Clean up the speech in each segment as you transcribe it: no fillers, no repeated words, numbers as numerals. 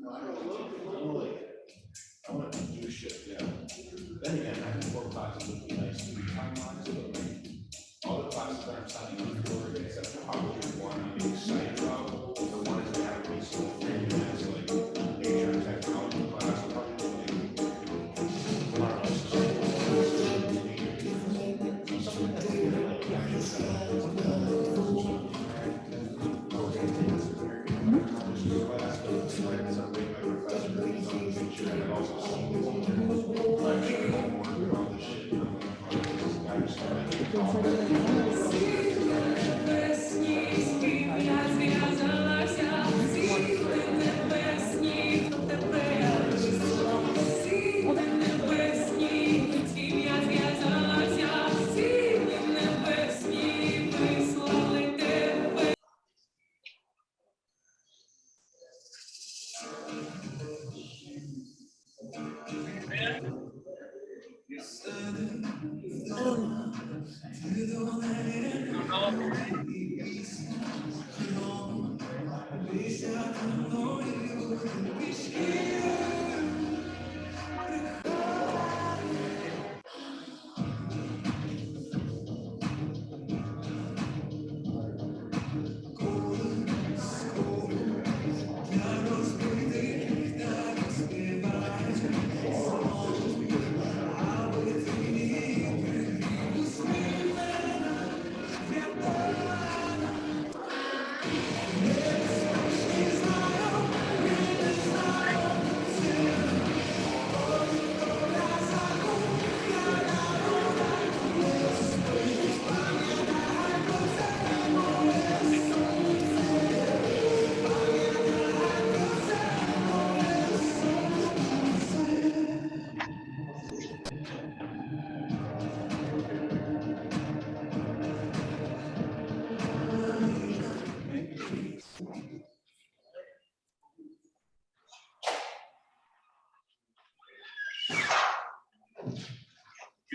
I want to do shit, yeah. Then again, I have 4 classes would be nice to be timelines, but all the classes that I'm signing up for, except for probably one I'm excited about, the ones that have me so famous, like nature and technology class,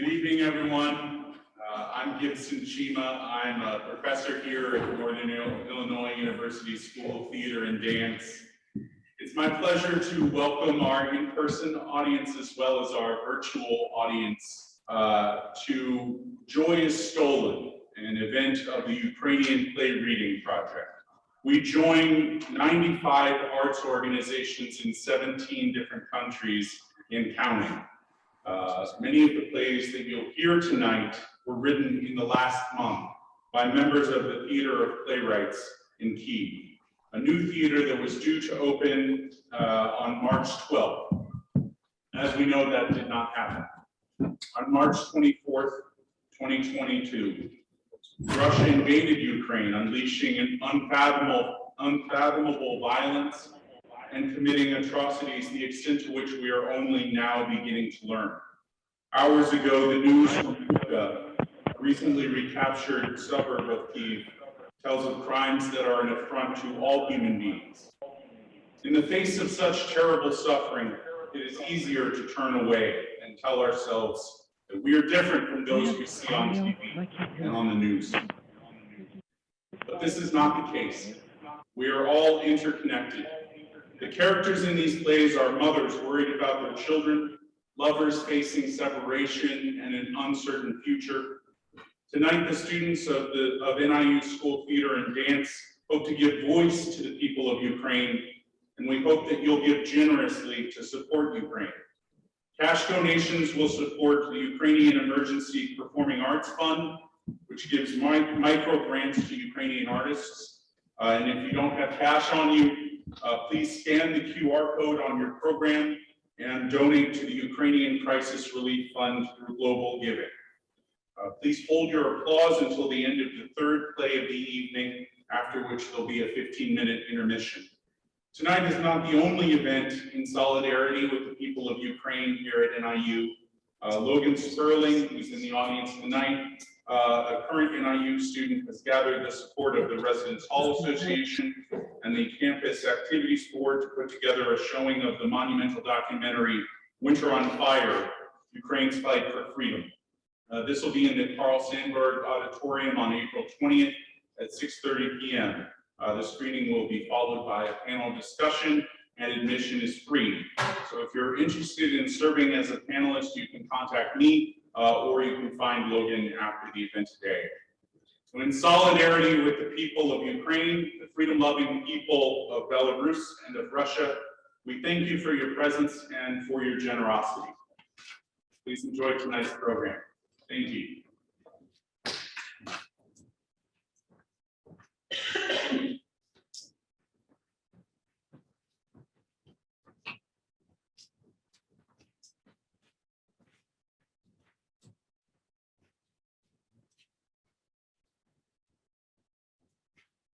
Good evening, everyone. I'm Gibson Chima. I'm a professor here at Northern Illinois University School of Theater and Dance. It's my pleasure to welcome our in-person audience as well as our virtual audience to Joy is Stolen, an event of the Ukrainian Play Reading Project. We join 95 arts organizations in 17 different countries and counting. Many of the plays that you'll hear tonight were written in the last month by members of the Theater of Playwrights in Kyiv, a new theater that was due to open on March 12th. As we know, that did not happen. On March 24th, 2022, Russia invaded Ukraine, unleashing an unfathomable violence and committing atrocities, the extent to which we are only now beginning to learn. Hours ago, the news from Yulechka, a recently recaptured suburb of Kyiv, tells of crimes that are an affront to all human beings. In the face of such terrible suffering, it is easier to turn away and tell ourselves that we are different from those we see on TV and on the news. But this is not the case. We are all interconnected. The characters in these plays are mothers worried about their children, lovers facing separation and an uncertain future. Tonight, the students of NIU School of Theater and Dance hope to give voice to the people of Ukraine, and we hope that you'll give generously to support Ukraine. Cash donations will support the Ukrainian Emergency Performing Arts Fund, which gives micro grants to Ukrainian artists. And if you don't have cash on you, please scan the QR code on your program and donate to the Ukrainian Crisis Relief Fund through global giving. Please hold your applause until the end of the third play of the evening, after which there'll be a 15-minute intermission. Tonight is not the only event in solidarity with the people of Ukraine here at NIU. Logan Sperling, who's in the audience tonight, a current NIU student, has gathered the support of the Residence Hall Association and the Campus Activities Board to put together a showing of the monumental documentary, Winter on Fire, Ukraine's Fight for Freedom. This will be in the Carl Sandburg Auditorium on April 20th at 6:30 p.m. The screening will be followed by a panel discussion and admission is free. So if you're interested in serving as a panelist, you can contact me or you can find Logan after the event today. So in solidarity with the people of Ukraine, the freedom-loving people of Belarus and of Russia, we thank you for your presence and for your generosity. Please enjoy tonight's program. Thank you.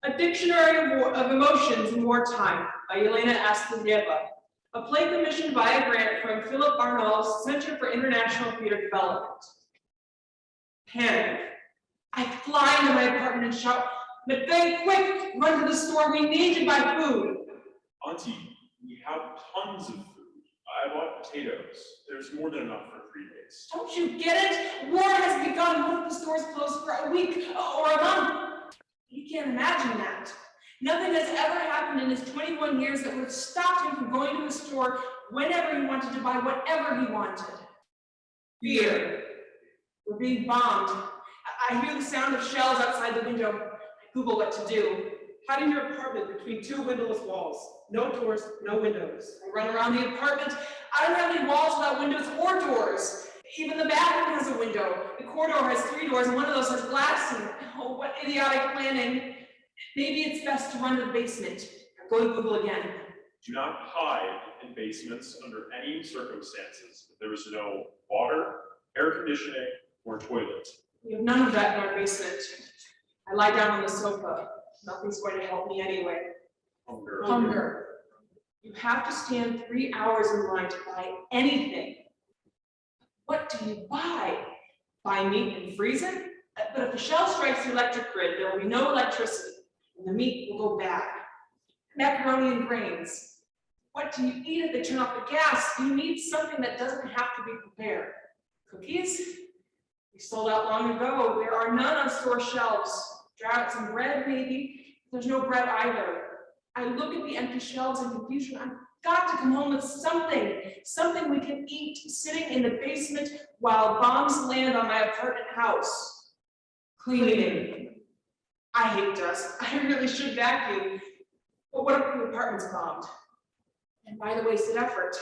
A Dictionary of Emotions in Wartime by Elena Astasyeva. A play commissioned by a grant from Philip Arnoult's Center for International Theater Development. Panic. I fly into my apartment and shout, Matvei, quick, run to the store, we need to buy food. Auntie, we have tons of food. I bought potatoes. There's more than enough for 3 days. Don't you get it? War has begun. What if the store's closed for a week or a month? You can't imagine that. Nothing has ever happened in his 21 years that would have stopped him from going to the store whenever he wanted to buy whatever he wanted. Fear. We're being bombed. I hear the sound of shells outside the window. I Google what to do. Hide in your apartment between 2 windowless walls. No doors, no windows. I run around the apartment. I don't have any walls without windows or doors. Even the bathroom has a window. The corridor has 3 doors, and one of those has glass in it. Oh, what idiotic planning. Maybe it's best to run to the basement. Go to Google again. Do not hide in basements under any circumstances if there is no water, air conditioning, or toilet. We have none of that in our basement. I lie down on the sofa. Nothing's going to help me anyway. Hunger. Hunger. You have to stand 3 hours in line to buy anything. What do you buy? Buy meat and freeze it? But if a shell strikes the electric grid, there will be no electricity, and the meat will go bad. Macaroni and grains. What do you eat if they turn off the gas? You need something that doesn't have to be prepared. Cookies? We sold out long ago. There are none on store shelves. Drought some bread, maybe. There's no bread either. I look at the empty shelves in confusion. I've got to come home with something we can eat, sitting in the basement while bombs land on my apartment house. Cleaning. I hate dust. I really should vacuum. But what if the apartment's bombed? And by the wasted effort.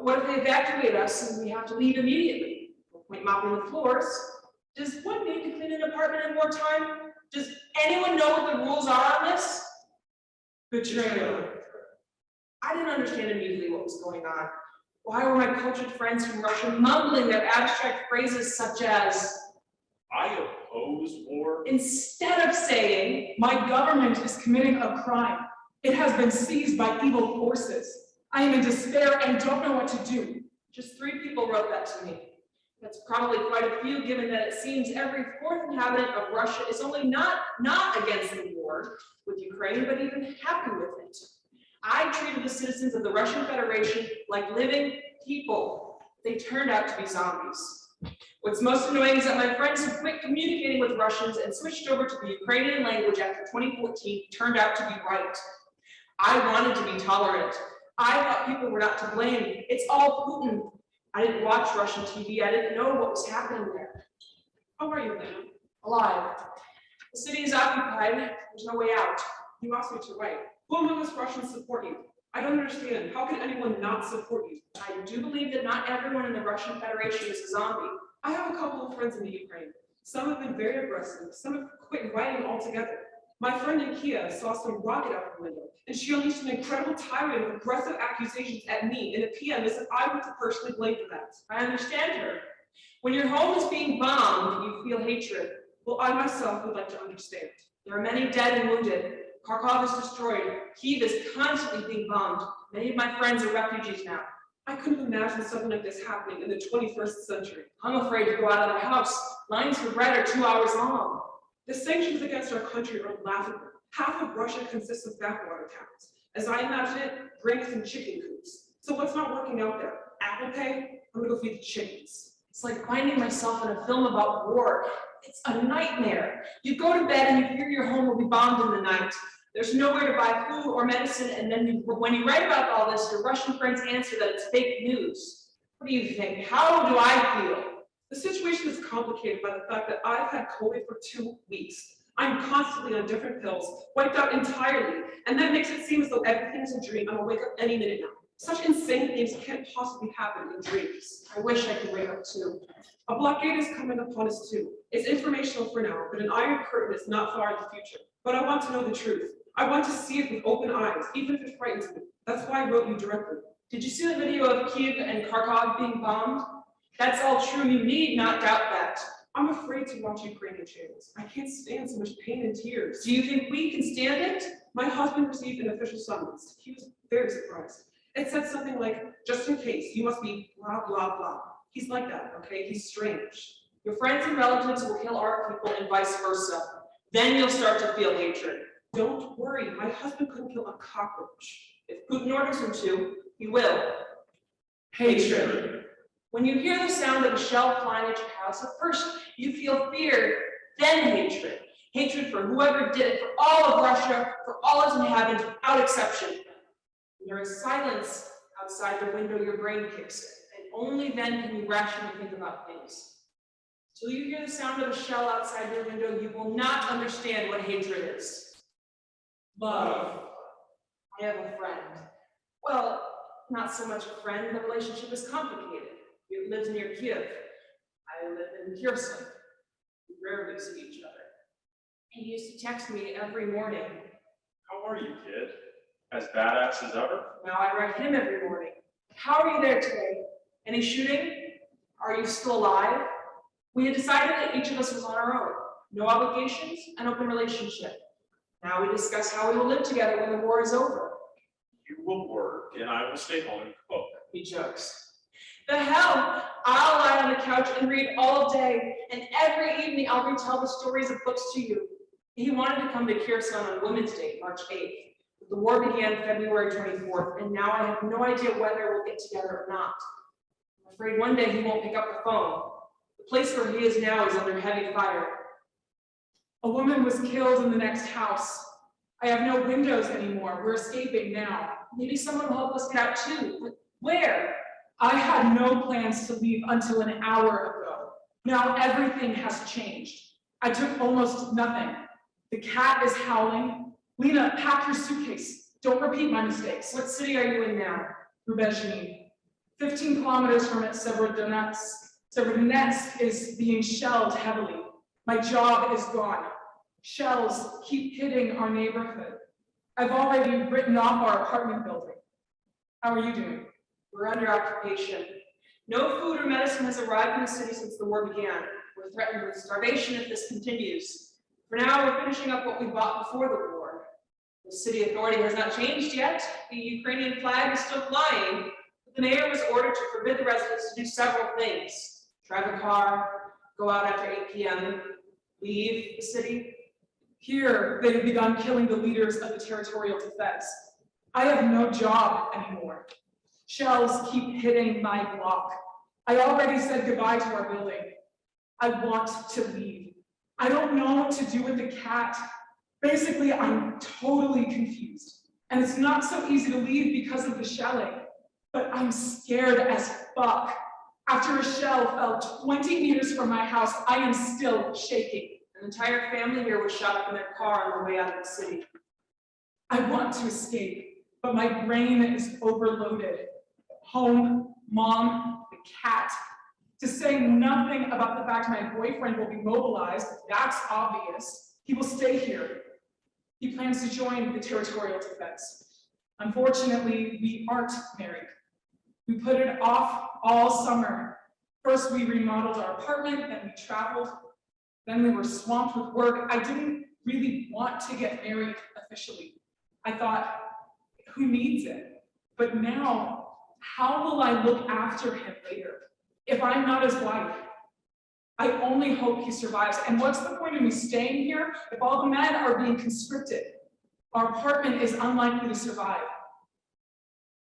What if they evacuate us and we have to leave immediately? No point mopping the floors. Does one need to clean an apartment in wartime? Does anyone know what the rules are on this? Betrayal. I didn't understand immediately what was going on. Why were my cultured friends from Russia mumbling their abstract phrases such as, I oppose war. instead of saying, My government is committing a crime. It has been seized by evil forces. I am in despair and don't know what to do. just 3 people wrote that to me. That's probably quite a few, given that it seems every 4th inhabitant of Russia is only not against the war with Ukraine, but even happy with it. I treated the citizens of the Russian Federation like living people. They turned out to be zombies. What's most annoying is that my friends who quit communicating with Russians and switched over to the Ukrainian language after 2014 turned out to be right. I wanted to be tolerant. I thought people were not to blame. It's all Putin. I didn't watch Russian TV. I didn't know what was happening there. How are you, Elena? Alive. The city is occupied. There's no way out. You asked me to write. Who among us Russians support you? I don't understand. How can anyone not support you? I do believe that not everyone in the Russian Federation is a zombie. I have a couple of friends in the Ukraine. Some have been very aggressive. Some have quit writing altogether. My friend in Kiev saw some rocket out the window, and she unleashed an incredible tirade of aggressive accusations at me in a PM as if I were to personally blame for that. I understand her. When your home is being bombed, you feel hatred. Well, I myself would like to understand. There are many dead and wounded. Kharkov is destroyed. Kyiv is constantly being bombed. Many of my friends are refugees now. I couldn't imagine something like this happening in the 21st century. I'm afraid to go out of the house. Lines for bread are 2 hours long. The sanctions against our country are laughable. Half of Russia consists of backwater towns. As I imagine it, grains and chicken coops. So what's not working out there? Apple Pay? I'm gonna go feed the chickens. It's like finding myself in a film about war. It's a nightmare. You go to bed and you fear your home will be bombed in the night. There's nowhere to buy food or medicine, and then when you write about all this, your Russian friends answer that it's fake news. What do you think? How do I feel? The situation is complicated by the fact that I've had COVID for 2 weeks. I'm constantly on different pills, wiped out entirely, and that makes it seem as though everything is a dream. I'm gonna wake up any minute now. Such insane things can't possibly happen in dreams. I wish I could wake up too. A blockade is coming upon us too. It's informational for now, but an iron curtain is not far in the future. But I want to know the truth. I want to see it with open eyes, even if it frightens me. That's why I wrote you directly. Did you see the video of Kiev and Kharkov being bombed? That's all true. You need not doubt that. I'm afraid to watch Ukrainian channels. I can't stand so much pain and tears. Do you think we can stand it? My husband received an official summons. He was very surprised. It said something like, just in case, you must be blah, blah, blah. He's like that, okay? He's strange. Your friends and relatives will kill our people and vice versa. Then you'll start to feel hatred. Don't worry, my husband couldn't kill a cockroach. If Putin orders him to, he will. Hatred. When you hear the sound of a shell flying at your house, at first you feel fear, then hatred. Hatred for whoever did it, for all of Russia, for all its inhabitants, without exception. When there is silence outside the window, your brain kicks in, and only then can you rationally think about things. Till you hear the sound of a shell outside your window, you will not understand what hatred is. Love. I have a friend. Well, not so much a friend, the relationship is complicated. He lives near Kiev. I live in Kherson. We rarely see each other. He used to text me every morning. How are you, kid? As badass as ever? Now I write him every morning. How are you there today? Any shooting? Are you still alive? We had decided that each of us was on our own. No obligations, an open relationship. Now we discuss how we will live together when the war is over. You will work, and I will stay home and cook. He jokes. The hell! I'll lie on the couch and read all day, and every evening I'll retell the stories of books to you. He wanted to come to Kherson on Women's Day, March 8th. But the war began February 24th, and now I have no idea whether we'll get together or not. I'm afraid one day he won't pick up the phone. The place where he is now is under heavy fire. A woman was killed in the next house. I have no windows anymore. We're escaping now. Maybe someone will help us get out too. But where? I had no plans to leave until an hour ago. Now everything has changed. I took almost nothing. The cat is howling. Lena, pack your suitcase. Don't repeat my mistakes. What city are you in now? Rubezhny. 15 kilometers from it, Severodonetsk. Severodonetsk is being shelled heavily. My job is gone. Shells keep hitting our neighborhood. I've already written off our apartment building. How are you doing? We're under occupation. No food or medicine has arrived in the city since the war began. We're threatened with starvation if this continues. For now, we're finishing up what we bought before the war. The city authority has not changed yet. The Ukrainian flag is still flying, but the mayor was ordered to forbid the residents to do several things. Drive a car, go out after 8 p.m., leave the city. Here, they've begun killing the leaders of the territorial defense. I have no job anymore. Shells keep hitting my block. I already said goodbye to our building. I want to leave. I don't know what to do with the cat. Basically, I'm totally confused. And it's not so easy to leave because of the shelling. But I'm scared as fuck. After a shell fell 20 meters from my house, I am still shaking. An entire family here was shot up in their car on their way out of the city. I want to escape, but my brain is overloaded. Home, mom, the cat. To say nothing about the fact my boyfriend will be mobilized, that's obvious. He will stay here. He plans to join the territorial defense. Unfortunately, we aren't married. We put it off all summer. First, we remodeled our apartment, then we traveled. Then we were swamped with work. I didn't really want to get married officially. I thought, who needs it? But now, how will I look after him later if I'm not his wife? I only hope he survives. And what's the point of me staying here if all the men are being conscripted? Our apartment is unlikely to survive.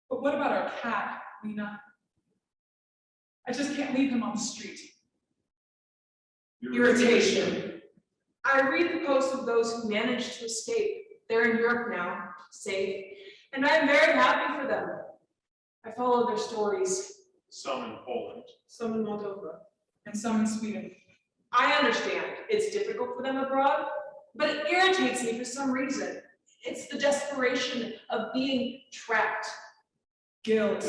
But what about our cat, Lena? I just can't leave him on the street. Irritation. I read the posts of those who managed to escape. They're in Europe now, safe, and I'm very happy for them. I follow their stories. Some in Poland. Some in Moldova. And some in Sweden. I understand it's difficult for them abroad, but it irritates me for some reason. It's the desperation of being trapped. Guilt.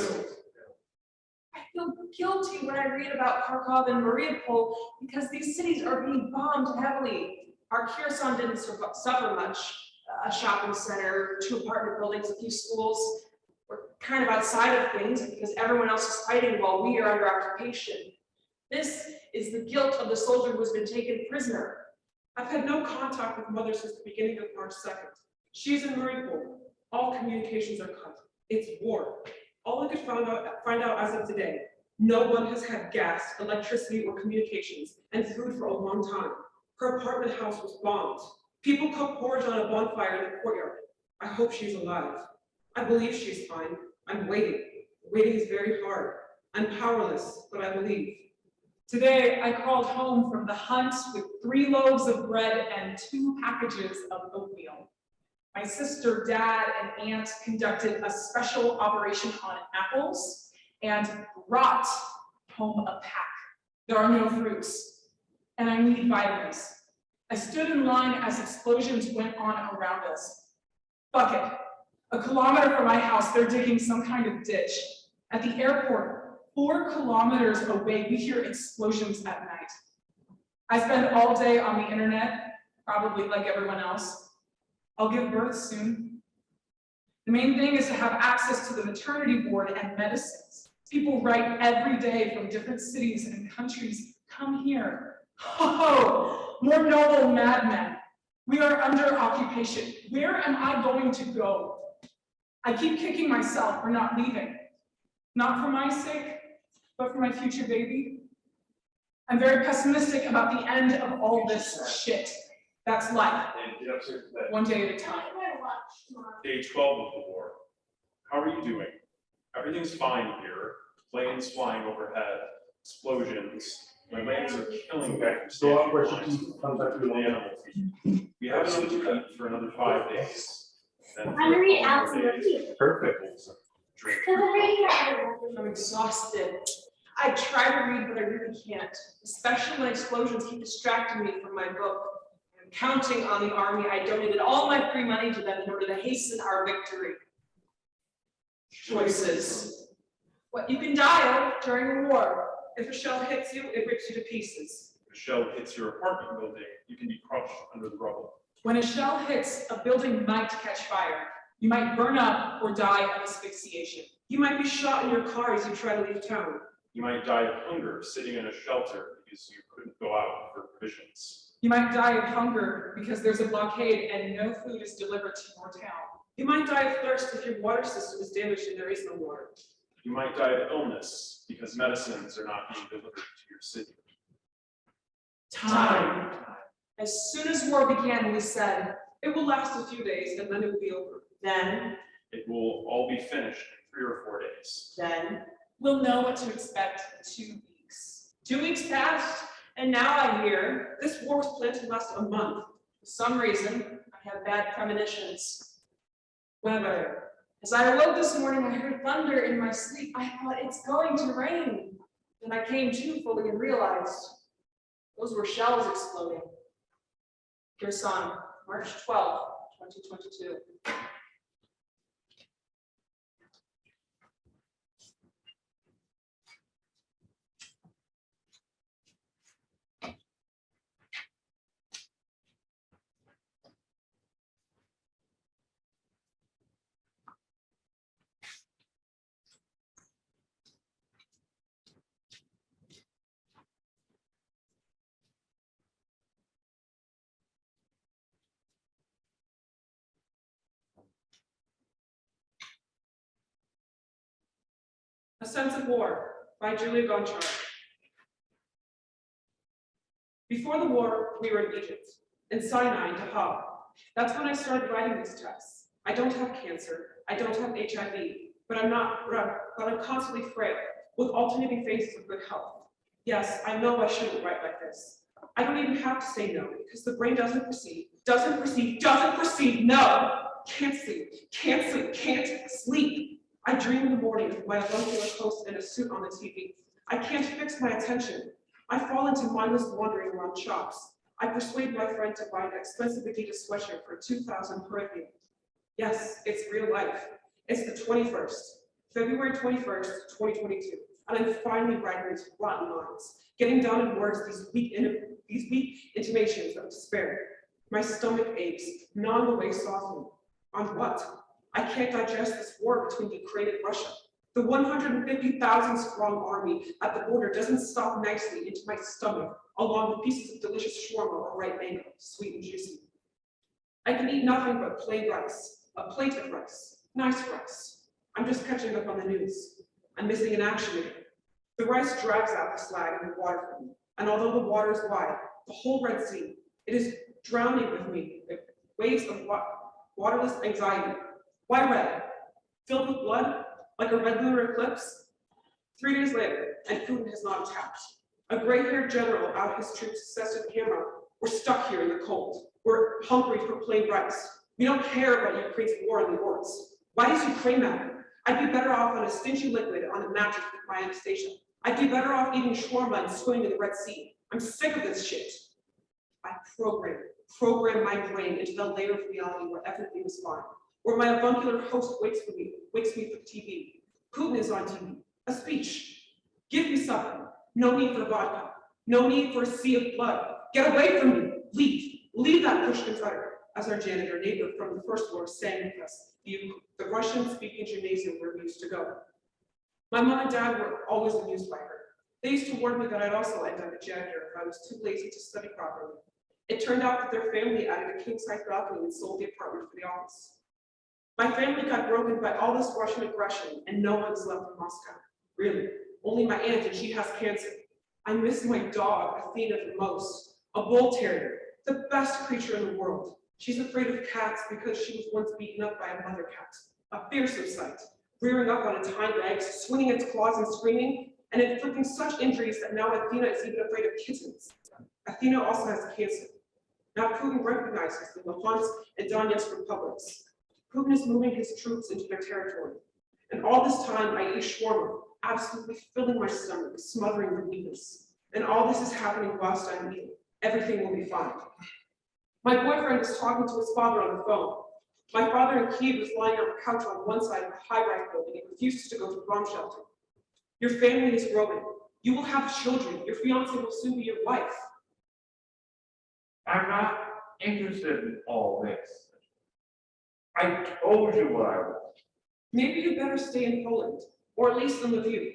I feel guilty when I read about Kharkov and Mariupol because these cities are being bombed heavily. Our Kherson didn't suffer much. A shopping center, 2 apartment buildings, a few schools. We're kind of outside of things because everyone else is fighting while we are under occupation. This is the guilt of the soldier who has been taken prisoner. I've had no contact with Mother since the beginning of March 2nd. She's in Mariupol. All communications are cut. It's war. All I could find out as of today, no one has had gas, electricity, or communications, and food for a long time. Her apartment house was bombed. People cook porridge on a bonfire in the courtyard. I hope she's alive. I believe she's fine. I'm waiting. Waiting is very hard. I'm powerless, but I believe. Today, I crawled home from the hunt with 3 loaves of bread and 2 packages of oatmeal. My sister, dad, and aunt conducted a special operation on apples and brought home a pack. There are no fruits, and I need vitamins. I stood in line as explosions went on around us. Bucket, a kilometer from my house, they're digging some kind of ditch. At the airport, 4 kilometers away, we hear explosions at night. I spend all day on the internet, probably like everyone else. I'll give birth soon. The main thing is to have access to the maternity ward and medicines. People write every day from different cities and countries, come here. Oh, more noble madmen. We are under occupation. Where am I going to go? I keep kicking myself for not leaving. Not for my sake, but for my future baby. I'm very pessimistic about the end of all this shit. That's life. One day at a time. Day 12 of the war. How are you doing? Everything's fine here. Planes flying overhead. Explosions. My legs are killing me from standing lines with the animal feed. We have enough to eat for another 5 days. Then I'm gonna read out some days. reviews. Perfect. Drink. Because I'm reading out. I'm exhausted. I try to read, but I really can't, especially when explosions keep distracting me from my book. I'm counting on the army. I donated all my free money to them in order to hasten our victory. Choices. What you can die of during the war. If a shell hits you, it rips you to pieces. If a shell hits your apartment building, you can be crushed under the rubble. When a shell hits, a building might catch fire. You might burn up or die of asphyxiation. You might be shot in your car as you try to leave town. You might die of hunger sitting in a shelter because you couldn't go out for provisions. You might die of hunger because there's a blockade and no food is delivered to your town. You might die of thirst if your water system is damaged and there is no water. You might die of illness because medicines are not being delivered to your city. Time. As soon as war began, we said, It will last a few days and then it will be over. then, It will all be finished in 3 or 4 days. then, We'll know what to expect in 2 weeks. 2 weeks passed, and now I hear, This war was planned to last a month. for some reason, I have bad premonitions. Weather. As I awoke this morning, I heard thunder in my sleep. I thought it's going to rain. Then I came to fully and realized those were shells exploding. Kherson, March 12, 2022. A Sense of War by Gonchar. Before the war, we were in Egypt, in Sinai and Dahab. That's when I started writing these texts. I don't have cancer, I don't have HIV, but I'm constantly frail, with alternating phases of good health. Yes, I know I shouldn't write like this. I don't even have to say no because the brain doesn't perceive, no. Can't sleep, can't sleep. I dream in the morning of my avuncular host in a suit on the TV. I can't fix my attention. I fall into mindless wandering around shops. I persuade my friend to buy an expensive Adidas sweatshirt for 2,000 hryvnia. Yes, it's real life. It's the 21st, February 21st, 2022, and I'm finally writing these rotten lines, getting down in words these weak intimations of despair. My stomach aches, gnawing away softly. On what? I can't digest this war between Ukraine and Russia. The 150,000 strong army at the border doesn't stop nicely into my stomach, along with pieces of delicious shawarma or ripe mango, sweet and juicy. I can eat nothing but plain rice, a plate of rice, nice rice. I'm just catching up on the news. I'm missing an action again. The rice drags out the slag in the water for me, and although the water is wide, the whole Red Sea, it is drowning with me, with waves of waterless anxiety. Why red? Filled with blood, like a red lunar eclipse? 3 days later, and Putin has not attacked. A gray-haired general out his troops says to the camera, we're stuck here in the cold. We're hungry for plain rice. We don't care about Ukraine's war in the wars. Why does Ukraine matter? I'd be better off on a stingy liquid on a mattress with my Anastasia. I'd be better off eating shawarma and swimming in the Red Sea. I'm sick of this shit. I program my brain into the layer of reality where everything is fine, where my avuncular host wakes me for TV. Putin is on TV, a speech. Give me something. No need for vodka. No need for a sea of blood. Get away from me. Leave that Pushkin cutter, as our janitor neighbor from the first floor sang with us, the Russian-speaking gymnasium where we used to go. My mom and dad were always amused by her. They used to warn me that I'd also end up a janitor if I was too lazy to study properly. It turned out that their family added a king-size balcony and sold the apartment for the office. My family got broken by all this Russian aggression, and no one's left in Moscow. Really, only my aunt, and she has cancer. I miss my dog, Athena, the most, a bull terrier, the best creature in the world. She's afraid of cats because she was once beaten up by a mother cat, a fearsome sight, rearing up on its hind legs, swinging its claws and screaming, and inflicting such injuries that now Athena is even afraid of kittens. Athena also has cancer. Now Putin recognizes the Luhansk and Donetsk republics. Putin is moving his troops into their territory. And all this time I eat shawarma, absolutely filling my stomach, smothering the weakness. And all this is happening whilst I'm eating. Everything will be fine. My boyfriend is talking to his father on the phone. My father in Kyiv is lying on a couch on one side of a high-rise building and refuses to go to a bomb shelter. Your family is growing. You will have children. Your fiancée will soon be your wife. I'm not interested in all this. I told you what I want. Maybe you better stay in Poland, or at least in Lviv.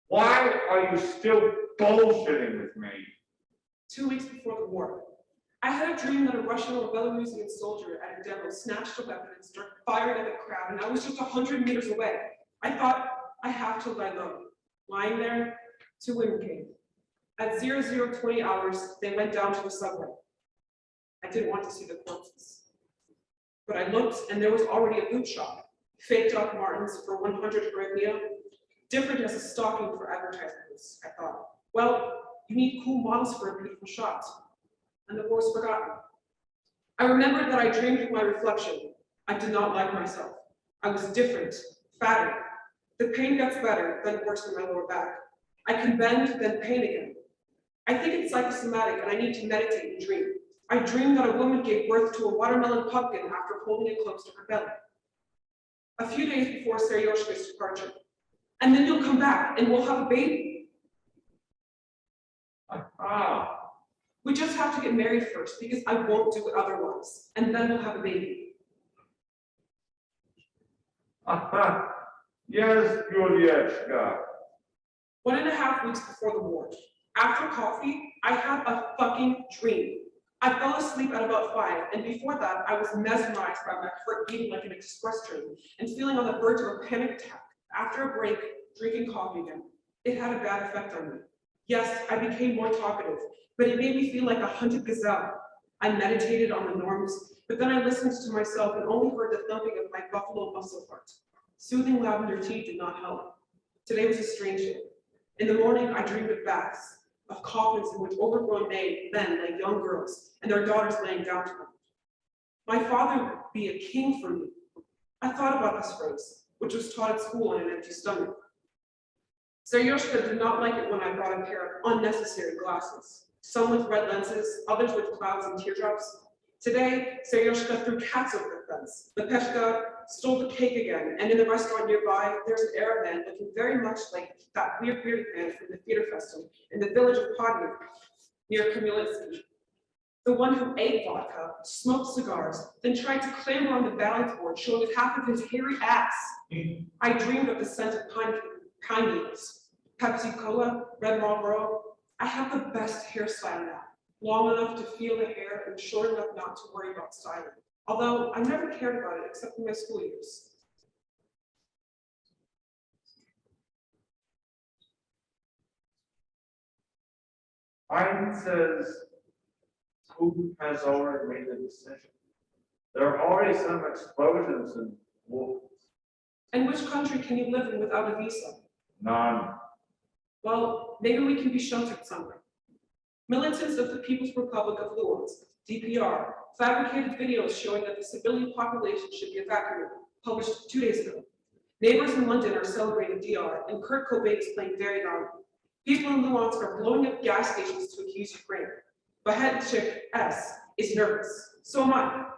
Why are you still bullshitting with me? 2 weeks before the war, I had a dream that a Russian or Belarusian soldier at a demo snatched a weapon and started firing at the crowd, and I was just 100 meters away. I thought, I have to lie low. Lying there, 2 women came. At 0020 hours, they went down to the subway. I didn't want to see the corpses. But I looked, and there was already a boot shop. Fake Doc Martens for 100 hryvnia. Different as a stocking for advertisements, I thought. Well, you need cool models for a beautiful shot. And the war was forgotten. I remembered that I dreamed of my reflection. I did not like myself. I was different, fatter. The pain gets better, then worse in my lower back. I can bend, then pain again. I think it's psychosomatic and I need to meditate and dream. I dreamed that a woman gave birth to a watermelon pumpkin after holding it close to her belly. A few days before Seryozha's departure. And then you'll come back and we'll have a baby. We just have to get married first because I won't do it otherwise. And then we'll have a baby. Yes, Yulechka. 1.5 weeks before the war. After coffee, I had a fucking dream. I fell asleep at about 5, and before that, I was mesmerized by my heart beating like an express train and feeling on the verge of a panic attack. After a break, drinking coffee again. It had a bad effect on me. Yes, I became more talkative, but it made me feel like a hunted gazelle. I meditated on the norms, but then I listened to myself and only heard the thumping of my buffalo muscle heart. Soothing lavender tea did not help. Today was a strange day. In the morning, I dreamed of baths. of coffins in which overgrown men lay young girls and their daughters laying down to them. My father would be a king for me. I thought about this phrase, which was taught at school on an empty stomach. Seryozha did not like it when I brought a pair of unnecessary glasses, some with red lenses, others with clouds and teardrops. Today, Seryozha threw cats over the fence. The Peshka stole the cake again, and in the restaurant nearby, there's an Arab man looking very much like that weird man from the theater festival in the village of Podnik, near Khmelnytskyi. The one who ate vodka, smoked cigars, then tried to clamber on the balance board, showing half of his hairy ass. I dreamed of the scent of pine needles, Pepsi Cola, Red Marlboro. I have the best hairstyle now, long enough to feel the hair and short enough not to worry about styling. Although I never cared about it except in my school years. Biden says Putin has already made the decision. There are already some explosions in Wolf. And which country can you live in without a visa? None. Well, maybe we can be sheltered somewhere. Militants of the People's Republic of Luhansk, DPR, fabricated videos showing that the civilian population should be evacuated, published 2 days ago. Neighbors in London are celebrating DR, and Kurt Cobain is playing very loudly. People in Luhansk are blowing up gas stations to accuse Ukraine. But head chick S is nervous. So am I.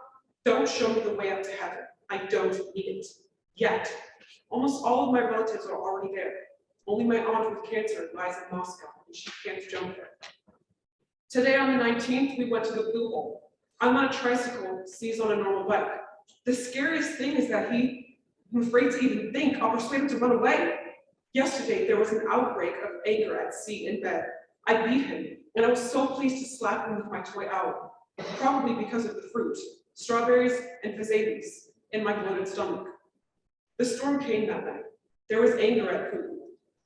Don't show me the way up to heaven. I don't need it. Yet. Almost all of my relatives are already there. Only my aunt with cancer lies in Moscow, and she can't jump there. Today on the 19th, we went to the Blue Hole. I'm on a tricycle, C's on a normal bike. The scariest thing is that I'm afraid to even think I'll persuade him to run away. Yesterday, there was an outbreak of anger at C in bed. I beat him, and I was so pleased to slap him with my toy owl, probably because of the fruit, strawberries and fazabis, in my bloated stomach. The storm came that night. There was anger at Putin.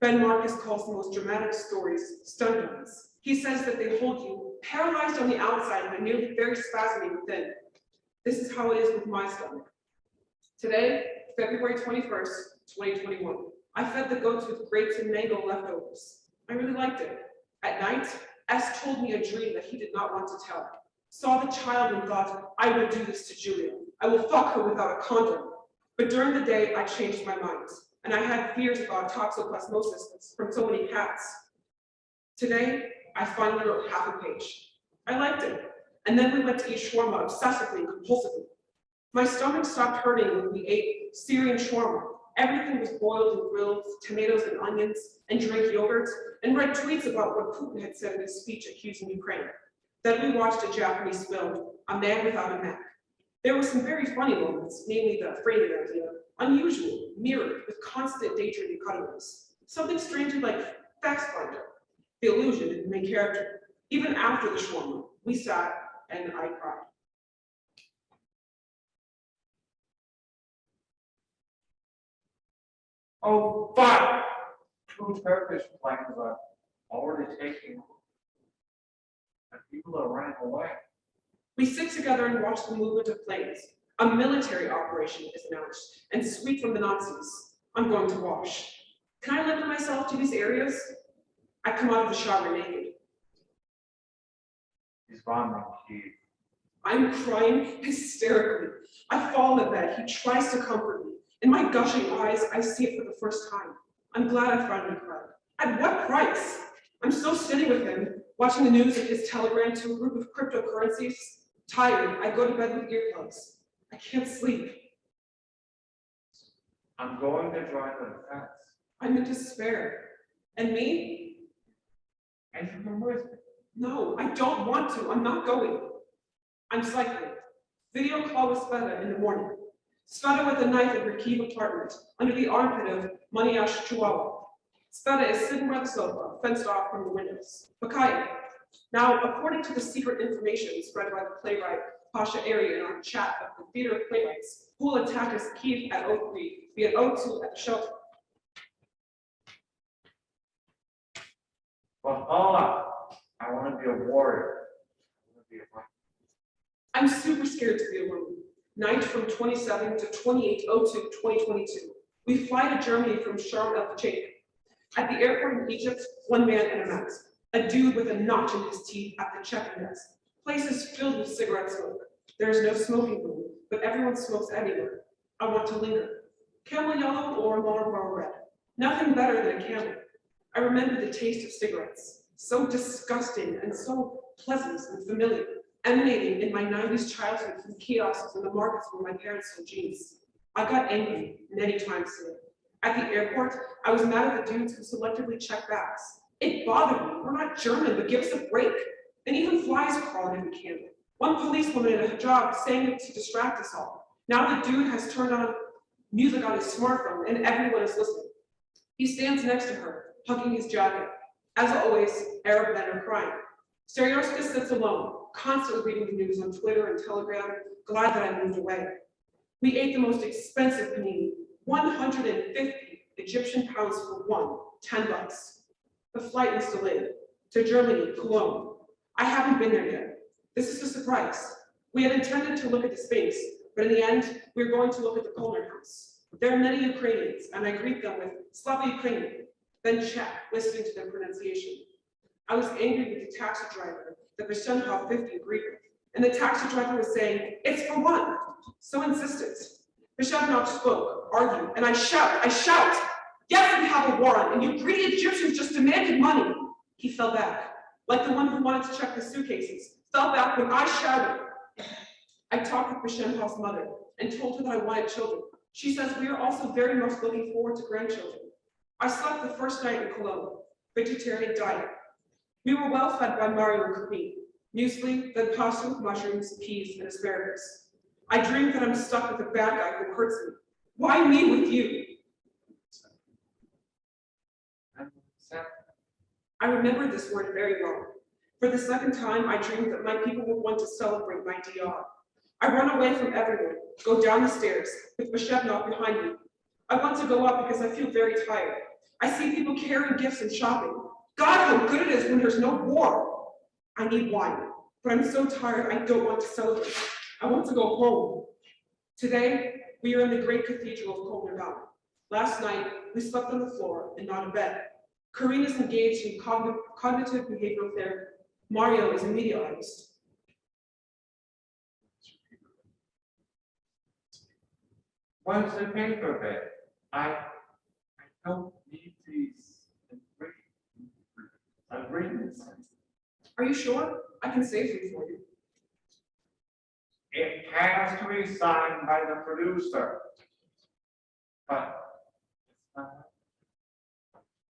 Ben Marcus calls the most dramatic stories stun guns. He says that they hold you paralyzed on the outside but nearly very spasming within. This is how it is with my stomach. Today, February 21st, 2021, I fed the goats with grapes and mango leftovers. I really liked it. At night, S told me a dream that he did not want to tell. Saw the child and thought, I will do this to Julia. I will fuck her without a condom. But during the day, I changed my mind, and I had fears about toxoplasmosis from so many cats. Today, I finally wrote half a page. I liked it, and then we went to eat shawarma obsessively and compulsively. My stomach stopped hurting when we ate Syrian shawarma. Everything was boiled and grilled, tomatoes and onions, and drank yogurt, and read tweets about what Putin had said in his speech accusing Ukraine. Then we watched a Japanese film, A Man Without a Neck. There were some very funny moments, namely the framing idea, unusual, mirrored, with constant daydreaming cutaways. Something strangely like FaxFinder, the illusion in the main character. Even after the shawarma, we sat and I cried. Oh, fuck! 2 Turkish planes are already taking, and people are running away. We sit together and watch the movement of planes. A military operation is announced, and sweet from the Nazis. I'm going to wash. Can I limit myself to these areas? I come out of the shower naked. He's gone on Kiev. I'm crying hysterically. I fall in the bed. He tries to comfort me. In my gushing eyes, I see it for the first time. I'm glad I finally cried. At what price? I'm still sitting with him, watching the news and his telegram to a group of cryptocurrencies. Tired, I go to bed with earplugs. I can't sleep. I'm going to join the defense. I'm in despair. And me? And you come with me. No, I don't want to. I'm not going. I'm cycling. Video call with Sveta in the morning. Sveta with a knife in her Kiev apartment, under the armpit of Maniash Chihuahua. Sveta is sitting by the sofa, fenced off from the windows. Bakaya. Now, according to the secret information spread by the playwright Pasha Ari in our chat of the Theater of Playwrights, who will attack us Kiev at 03, be at 02 at the shelter. But hold on. I want to be a warrior. I want to be a fighter. I'm super scared to be a woman. Night from 27 to 28/02/2022. We fly to Germany from Sharm el Sheikh. At the airport in Egypt, one man in a mask. A dude with a notch in his teeth at the checking desk. Place is filled with cigarette smoke. There is no smoking room, but everyone smokes anywhere. I want to linger. Camel yellow or Marlboro red. Nothing better than a camel. I remember the taste of cigarettes. So disgusting and so pleasant and familiar, emanating in my 90s childhood from kiosks in the markets where my parents sold jeans. I got angry many times today. At the airport, I was mad at the dudes who selectively check bags. It bothered me. We're not German, but give us a break. And even flies crawling in the candy. One policewoman in a hijab saying it to distract us all. Now the dude has turned on music on his smartphone and everyone is listening. He stands next to her, hugging his jacket. As always, Arab men are crying. Seryozha sits alone, constantly reading the news on Twitter and Telegram, glad that I moved away. We ate the most expensive panini, 150 Egyptian pounds for one, $10. The flight was delayed to Germany, Cologne. I haven't been there yet. This is a surprise. We had intended to look at the space, but in the end, we're going to look at the Colton house. There are many Ukrainians, and I greet them with Slava Ukrainian, then chat, listening to their pronunciation. I was angry with the taxi driver that Vishenhov 50 agreed with, and the taxi driver was saying, it's for one, so insistent. Vishenhov spoke, argued, and I shout, yes, we have a war on, and you greedy Egyptians just demanded money. He fell back, like the one who wanted to check the suitcases, fell back when I shouted. I talked with Vishenhov's mother and told her that I wanted children. She says we are also very much looking forward to grandchildren. I slept the first night in Cologne, vegetarian diet. We were well fed by Mario and Carrie, muesli, then pasta with mushrooms, peas, and asparagus. I dreamed that I'm stuck with a bad guy who hurts me. Why me with you? I remember this word very well. For the second time, I dreamed that my people would want to celebrate my DR. I run away from everyone, go down the stairs, with Bashevnov behind me. I want to go up because I feel very tired. I see people carrying gifts and shopping. God, how good it is when there's no war. I need wine, but I'm so tired I don't want to celebrate. I want to go home. Today, we are in the great cathedral of Colton. Last night, we slept on the floor and not in bed. Karina's engaged in cognitive behavioral therapy. Mario is a media artist. What's the paper bed? I don't need these agreements. Are you sure? I can save them for you. It has to be signed by the producer. But it's not.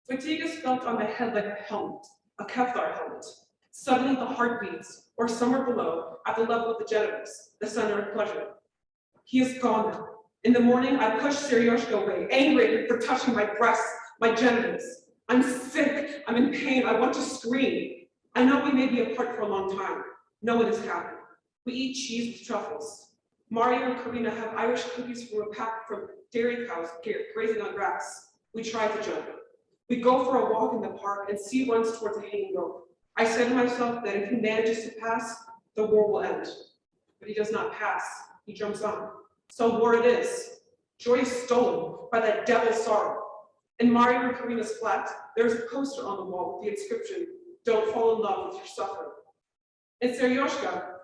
Fatigue is felt on the head like a helmet, a Kevlar helmet. Suddenly the heart beats, or somewhere below, at the level of the genitals, the center of pleasure. He is gone now. In the morning, I push Seryozha away, angry for touching my breasts, my genitals. I'm sick, I'm in pain, I want to scream. I know we may be apart for a long time. No one is happy. We eat cheese with truffles. Mario and Karina have Irish cookies from a pack from dairy cows grazing on grass. We try to jump. We go for a walk in the park and C runs towards a hanging rope. I say to myself that if he manages to pass, the war will end. But he does not pass, he jumps on. So war it is. Joy is stolen by that devil sorrow. In Mario and Karina's flat, there's a poster on the wall with the inscription, don't fall in love with your suffering. In Seryozha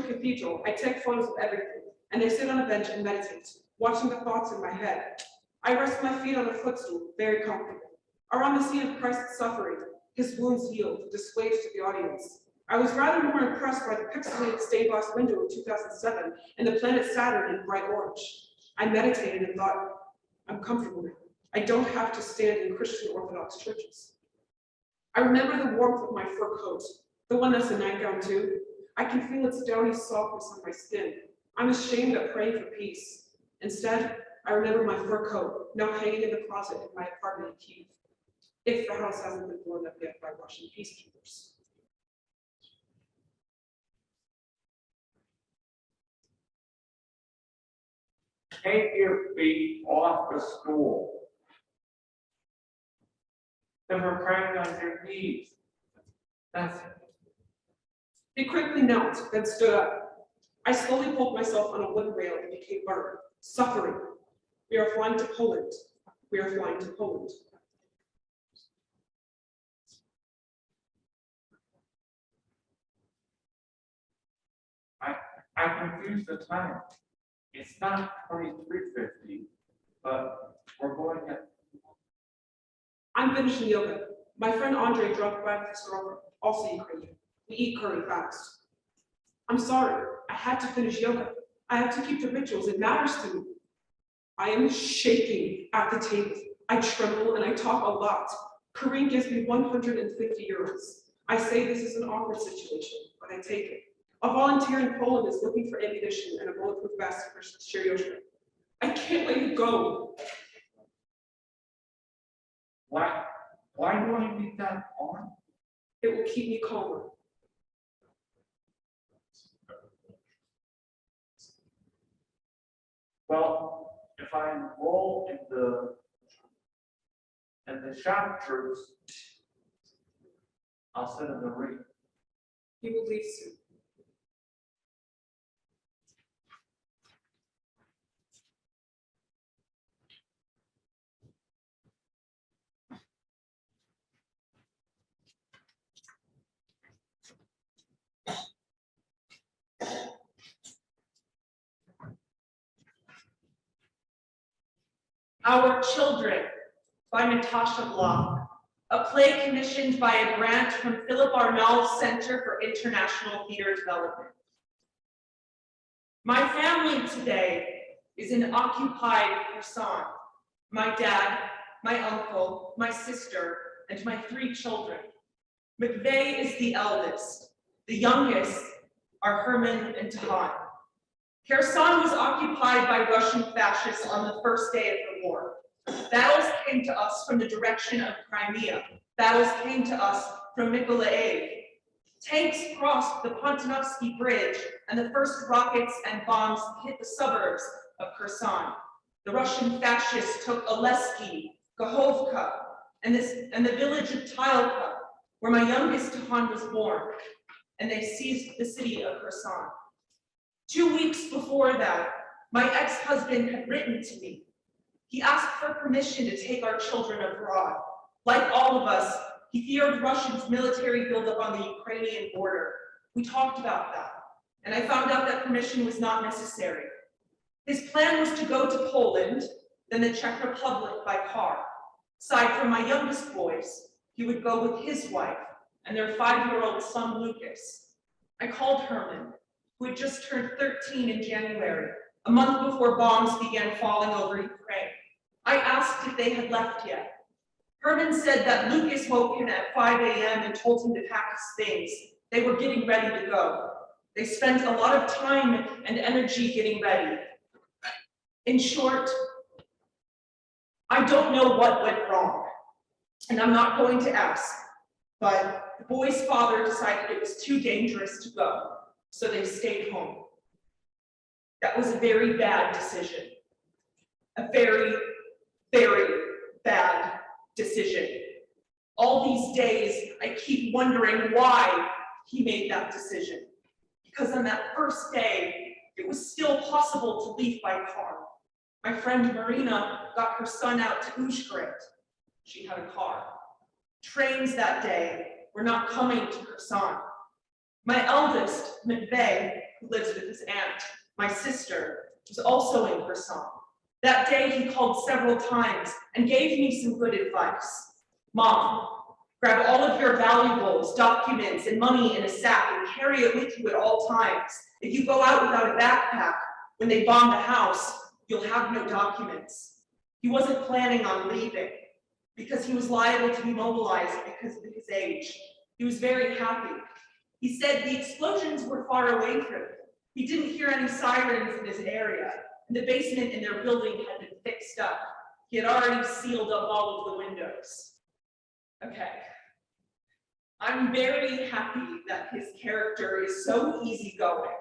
Cathedral, I take photos of everything, and I sit on a bench and meditate, watching the thoughts in my head. I rest my feet on a footstool, very comfortable. Around the scene of Christ's suffering, his wounds healed, displays to the audience. I was rather more impressed by the pixelated stained glass window in 2007 and the planet Saturn in bright orange. I meditated and thought, I'm comfortable now. I don't have to stand in Christian Orthodox churches. I remember the warmth of my fur coat, the one that's a nightgown too. I can feel its downy softness on my skin. I'm ashamed of praying for peace. Instead, I remember my fur coat, now hanging in the closet in my apartment in Kyiv, if the house hasn't been blown up yet by Russian peacekeepers. Take your feet off the stool. Then we're praying on your knees. That's it. He quickly knelt, then stood up. I slowly pulled myself on a wooden rail and became burned, suffering. We are flying to Poland. We are flying to Poland. I confused the time. It's not 23:50, but we're going at. I'm finishing yoga. My friend Andre dropped by the store, also Ukrainian. We eat curry fast. I'm sorry, I had to finish yoga. I have to keep the rituals, it matters to me. I am shaking at the table. I tremble and I talk a lot. Kareem gives me 150 euros. I say this is an awkward situation, but I take it. A volunteer in Poland is looking for ammunition and a bulletproof vest for Seryozha. I can't let you go. Why do I need that on? It will keep me calmer. Well, if I enroll in the shock troops, I'll sit in the ring. He will leave soon. Our Children by Natasha Blok, a play commissioned by a grant from Philip Arnoult's Center for International Theater Development. My family today is in occupied Kherson. My dad, my uncle, my sister, and my 3 children. Matvei is the eldest. The youngest are Herman and Tahan. Kherson was occupied by Russian fascists on the first day of the war. Battles came to us from the direction of Crimea. Battles came to us from McLawhorn. Tanks crossed the Pontonovsky Bridge, and the first rockets and bombs hit the suburbs of Kherson. The Russian fascists took Oleski, Kahovka, and the village of Tylka, where my youngest Tahan was born, and they seized the city of Kherson. 2 weeks before that, my ex-husband had written to me. He asked for permission to take our children abroad. Like all of us, he feared Russia's military buildup on the Ukrainian border. We talked about that, and I found out that permission was not necessary. His plan was to go to Poland, then the Czech Republic by car. Aside from my youngest boys, he would go with his wife and their 5-year-old son, Lucas. I called Herman, who had just turned 13 in January, a month before bombs began falling over Ukraine. I asked if they had left yet. Herman said that Lucas woke him at 5 a.m. and told him to pack his things. They were getting ready to go. They spent a lot of time and energy getting ready. In short, I don't know what went wrong, and I'm not going to ask, but the boy's father decided it was too dangerous to go, so they stayed home. That was a very bad decision. A very, very bad decision. All these days, I keep wondering why he made that decision. Because on that first day, it was still possible to leave by car. My friend Marina got her son out to Uzhgorod. She had a car. Trains that day were not coming to Kherson. My eldest, Matvei, who lives with his aunt, my sister, was also in Kherson. That day he called several times and gave me some good advice. Mom, grab all of your valuables, documents, and money in a sack and carry it with you at all times. If you go out without a backpack, when they bomb the house, you'll have no documents. He wasn't planning on leaving because he was liable to be mobilized because of his age. He was very happy. He said the explosions were far away from him. He didn't hear any sirens in his area, and the basement in their building had been fixed up. He had already sealed up all of the windows. Okay. I'm very happy that his character is so easygoing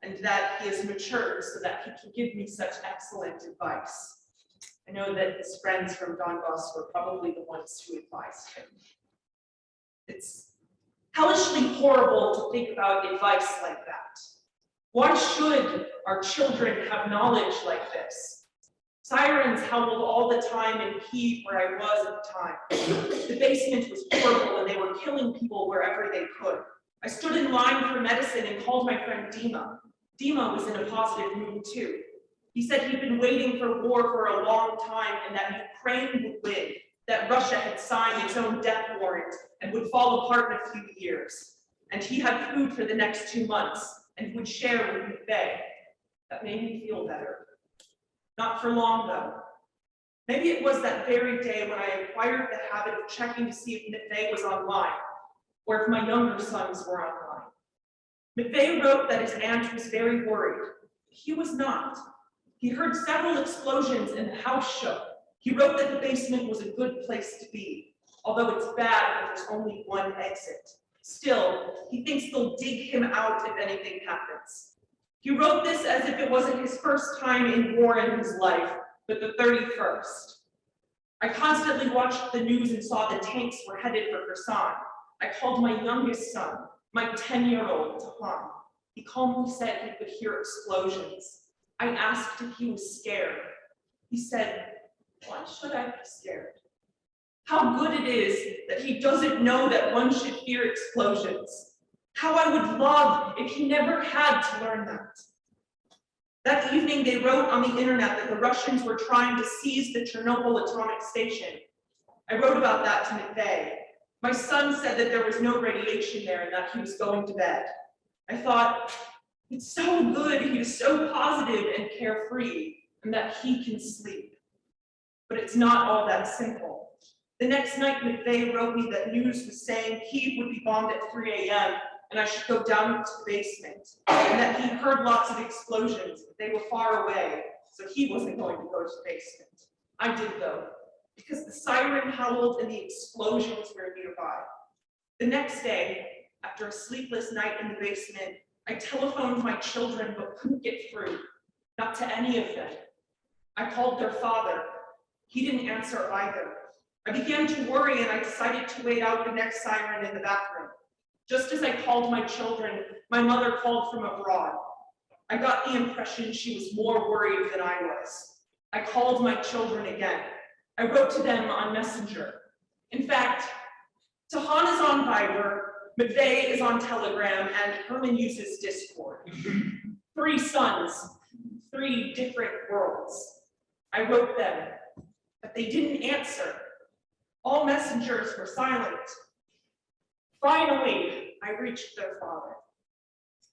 and that he has matured so that he can give me such excellent advice. I know that his friends from Donbass were probably the ones who advised him. It's hellishly horrible to think about advice like that. Why should our children have knowledge like this? Sirens howled all the time in Kyiv, where I was at the time. The basement was horrible and they were killing people wherever they could. I stood in line for medicine and called my friend Dima. Dima was in a positive mood too. He said he'd been waiting for war for a long time and that Ukraine would win, that Russia had signed its own death warrant and would fall apart in a few years. And he had food for the next 2 months and would share with Matvei. That made me feel better. Not for long though. Maybe it was that very day when I acquired the habit of checking to see if Matvei was online, or if my younger sons were online. Matvei wrote that his aunt was very worried. He was not. He heard several explosions and the house shook. He wrote that the basement was a good place to be, although it's bad that there's only one exit. Still, he thinks they'll dig him out if anything happens. He wrote this as if it wasn't his first time in war in his life, but the 31st. I constantly watched the news and saw the tanks were headed for Kherson. I called my youngest son, my 10-year-old, Tahan. He calmly said he could hear explosions. I asked if he was scared. He said, "Why should I be scared?" How good it is that he doesn't know that one should fear explosions. How I would love if he never had to learn that. That evening, they wrote on the internet that the Russians were trying to seize the Chernobyl atomic station. I wrote about that to Matvei. My son said that there was no radiation there and that he was going to bed. I thought, it's so good, he is so positive and carefree, and that he can sleep. But it's not all that simple. The next night, Matvei wrote me that news was saying Kyiv would be bombed at 3 a.m. and I should go down to the basement, and that he heard lots of explosions, but they were far away, so he wasn't going to go to the basement. I did though, because the siren howled and the explosions were nearby. The next day, after a sleepless night in the basement, I telephoned my children but couldn't get through, not to any of them. I called their father. He didn't answer either. I began to worry and I decided to wait out the next siren in the bathroom. Just as I called my children, my mother called from abroad. I got the impression she was more worried than I was. I called my children again. I wrote to them on Messenger. In fact, Tahan is on Viber, Matvei is on Telegram, and Herman uses Discord. 3 sons, 3 different worlds. I wrote them, but they didn't answer. All messengers were silent. Finally, I reached their father.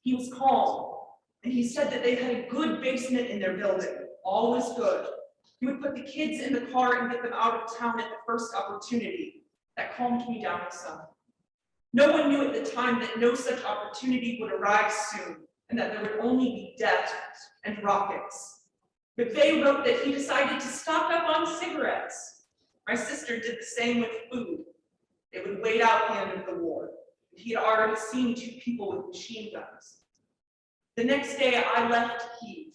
He was calm, and he said that they had a good basement in their building. All was good. He would put the kids in the car and get them out of town at the first opportunity. That calmed me down some. No one knew at the time that no such opportunity would arrive soon, and that there would only be death and rockets. Matvei wrote that he decided to stock up on cigarettes. My sister did the same with food. They would wait out the end of the war. He had already seen 2 people with machine guns. The next day, I left Kyiv.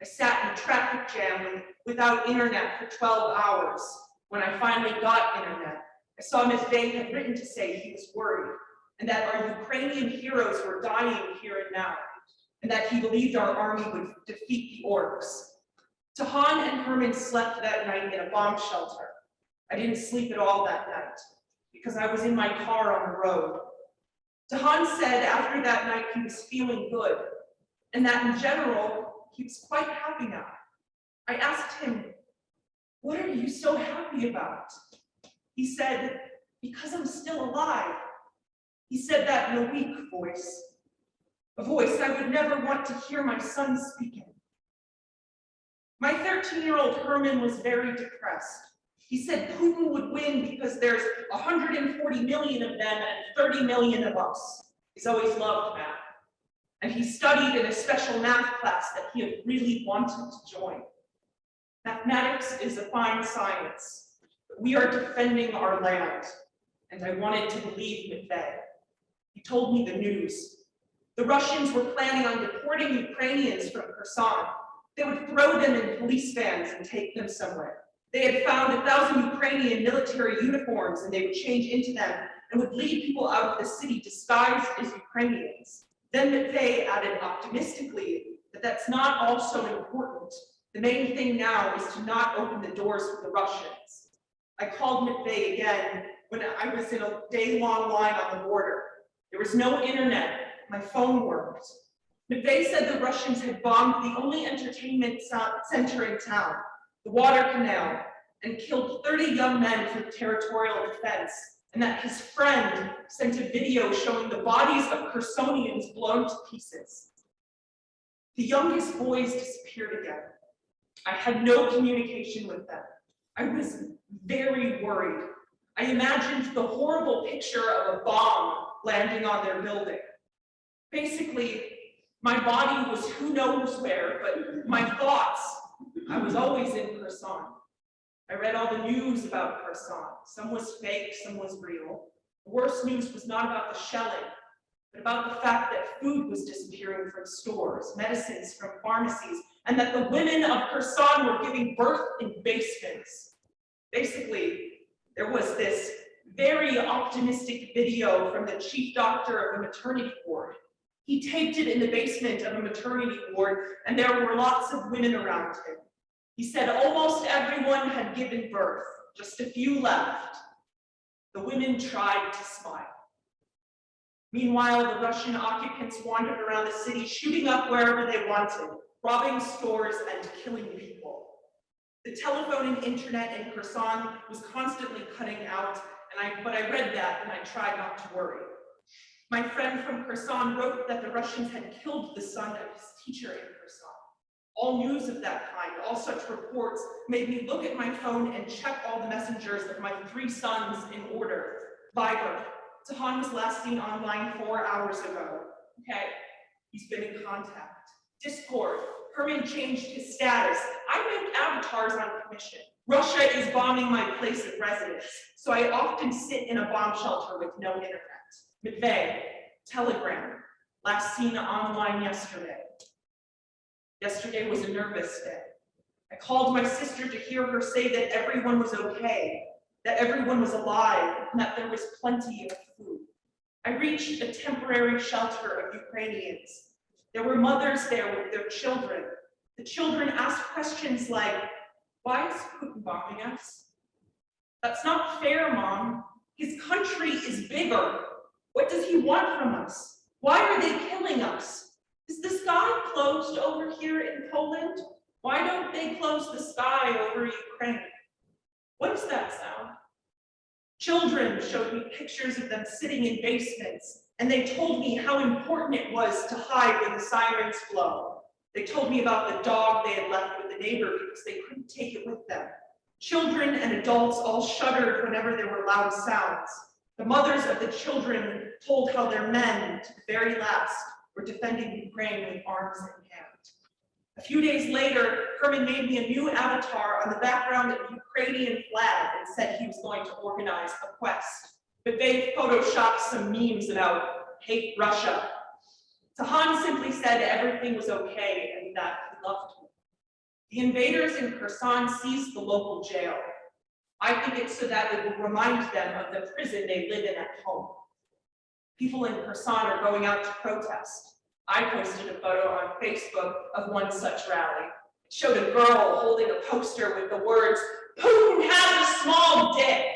I sat in a traffic jam without internet for 12 hours. When I finally got internet, I saw Matvei had written to say he was worried, and that our Ukrainian heroes were dying here and now, and that he believed our army would defeat the orcs. Tahan and Herman slept that night in a bomb shelter. I didn't sleep at all that night, because I was in my car on the road. Tahan said after that night he was feeling good, and that in general, he was quite happy now. I asked him, "What are you so happy about?" He said, "Because I'm still alive." He said that in a weak voice, a voice I would never want to hear my son speaking. My 13-year-old Herman was very depressed. He said Putin would win because there's 140 million of them and 30 million of us. He's always loved math. And he studied in a special math class that he had really wanted to join. Mathematics is a fine science, but we are defending our land, and I wanted to believe Matvei. He told me the news. The Russians were planning on deporting Ukrainians from Kherson. They would throw them in police vans and take them somewhere. They had found 1,000 Ukrainian military uniforms and they would change into them and would lead people out of the city disguised as Ukrainians. Then Matvei added optimistically that that's not all so important. The main thing now is to not open the doors for the Russians. I called Matvei again when I was in a day-long line on the border. There was no internet. My phone worked. Matvei said the Russians had bombed the only entertainment center in town, the water canal, and killed 30 young men for territorial defense, and that his friend sent a video showing the bodies of Chersonians blown to pieces. The youngest boys disappeared again. I had no communication with them. I was very worried. I imagined the horrible picture of a bomb landing on their building. Basically, my body was who knows where, but my thoughts, I was always in Kherson. I read all the news about Kherson. Some was fake, some was real. The worst news was not about the shelling, but about the fact that food was disappearing from stores, medicines from pharmacies, and that the women of Kherson were giving birth in basements. Basically, there was this very optimistic video from the chief doctor of the maternity ward. He taped it in the basement of a maternity ward, and there were lots of women around him. He said almost everyone had given birth, just a few left. The women tried to smile. Meanwhile, the Russian occupants wandered around the city, shooting up wherever they wanted, robbing stores and killing people. The telephone and internet in Kherson was constantly cutting out, but I read that and I tried not to worry. My friend from Kherson wrote that the Russians had killed the son of his teacher in Kherson. All news of that kind, all such reports, made me look at my phone and check all the messengers of my 3 sons in order. Viber. Tahan was last seen online 4 hours ago. Okay, he's been in contact. Discord. Herman changed his status. I make avatars on commission. Russia is bombing my place of residence, so I often sit in a bomb shelter with no internet. Matvei, Telegram, last seen online yesterday. Yesterday was a nervous day. I called my sister to hear her say that everyone was okay, that everyone was alive, and that there was plenty of food. I reached a temporary shelter of Ukrainians. There were mothers there with their children. The children asked questions like, "Why is Putin bombing us?" "That's not fair, Mom. His country is bigger. What does he want from us? Why are they killing us? Is the sky closed over here in Poland? Why don't they close the sky over Ukraine? What is that sound?" Children showed me pictures of them sitting in basements, and they told me how important it was to hide when the sirens blow. They told me about the dog they had left with the neighbor because they couldn't take it with them. Children and adults all shuddered whenever there were loud sounds. The mothers of the children told how their men, to the very last, were defending Ukraine with arms in hand. A few days later, Herman made me a new avatar on the background of a Ukrainian flag and said he was going to organize a quest. But they photoshopped some memes about hate Russia. Tahan simply said everything was okay and that he loved me. The invaders in Kherson seized the local jail. I think it's so that it will remind them of the prison they live in at home. People in Kherson are going out to protest. I posted a photo on Facebook of one such rally. It showed a girl holding a poster with the words, "Putin has a small dick."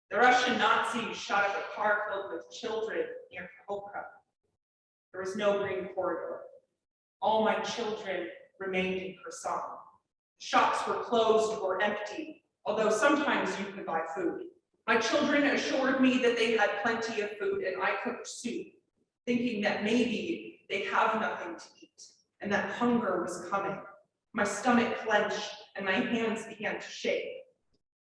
The Russian Nazis shot up a car filled with children near Kholka. There was no green corridor. All my children remained in Kherson. Shops were closed or empty, although sometimes you could buy food. My children assured me that they had plenty of food and I cooked soup, thinking that maybe they have nothing to eat and that hunger was coming. My stomach clenched and my hands began to shake.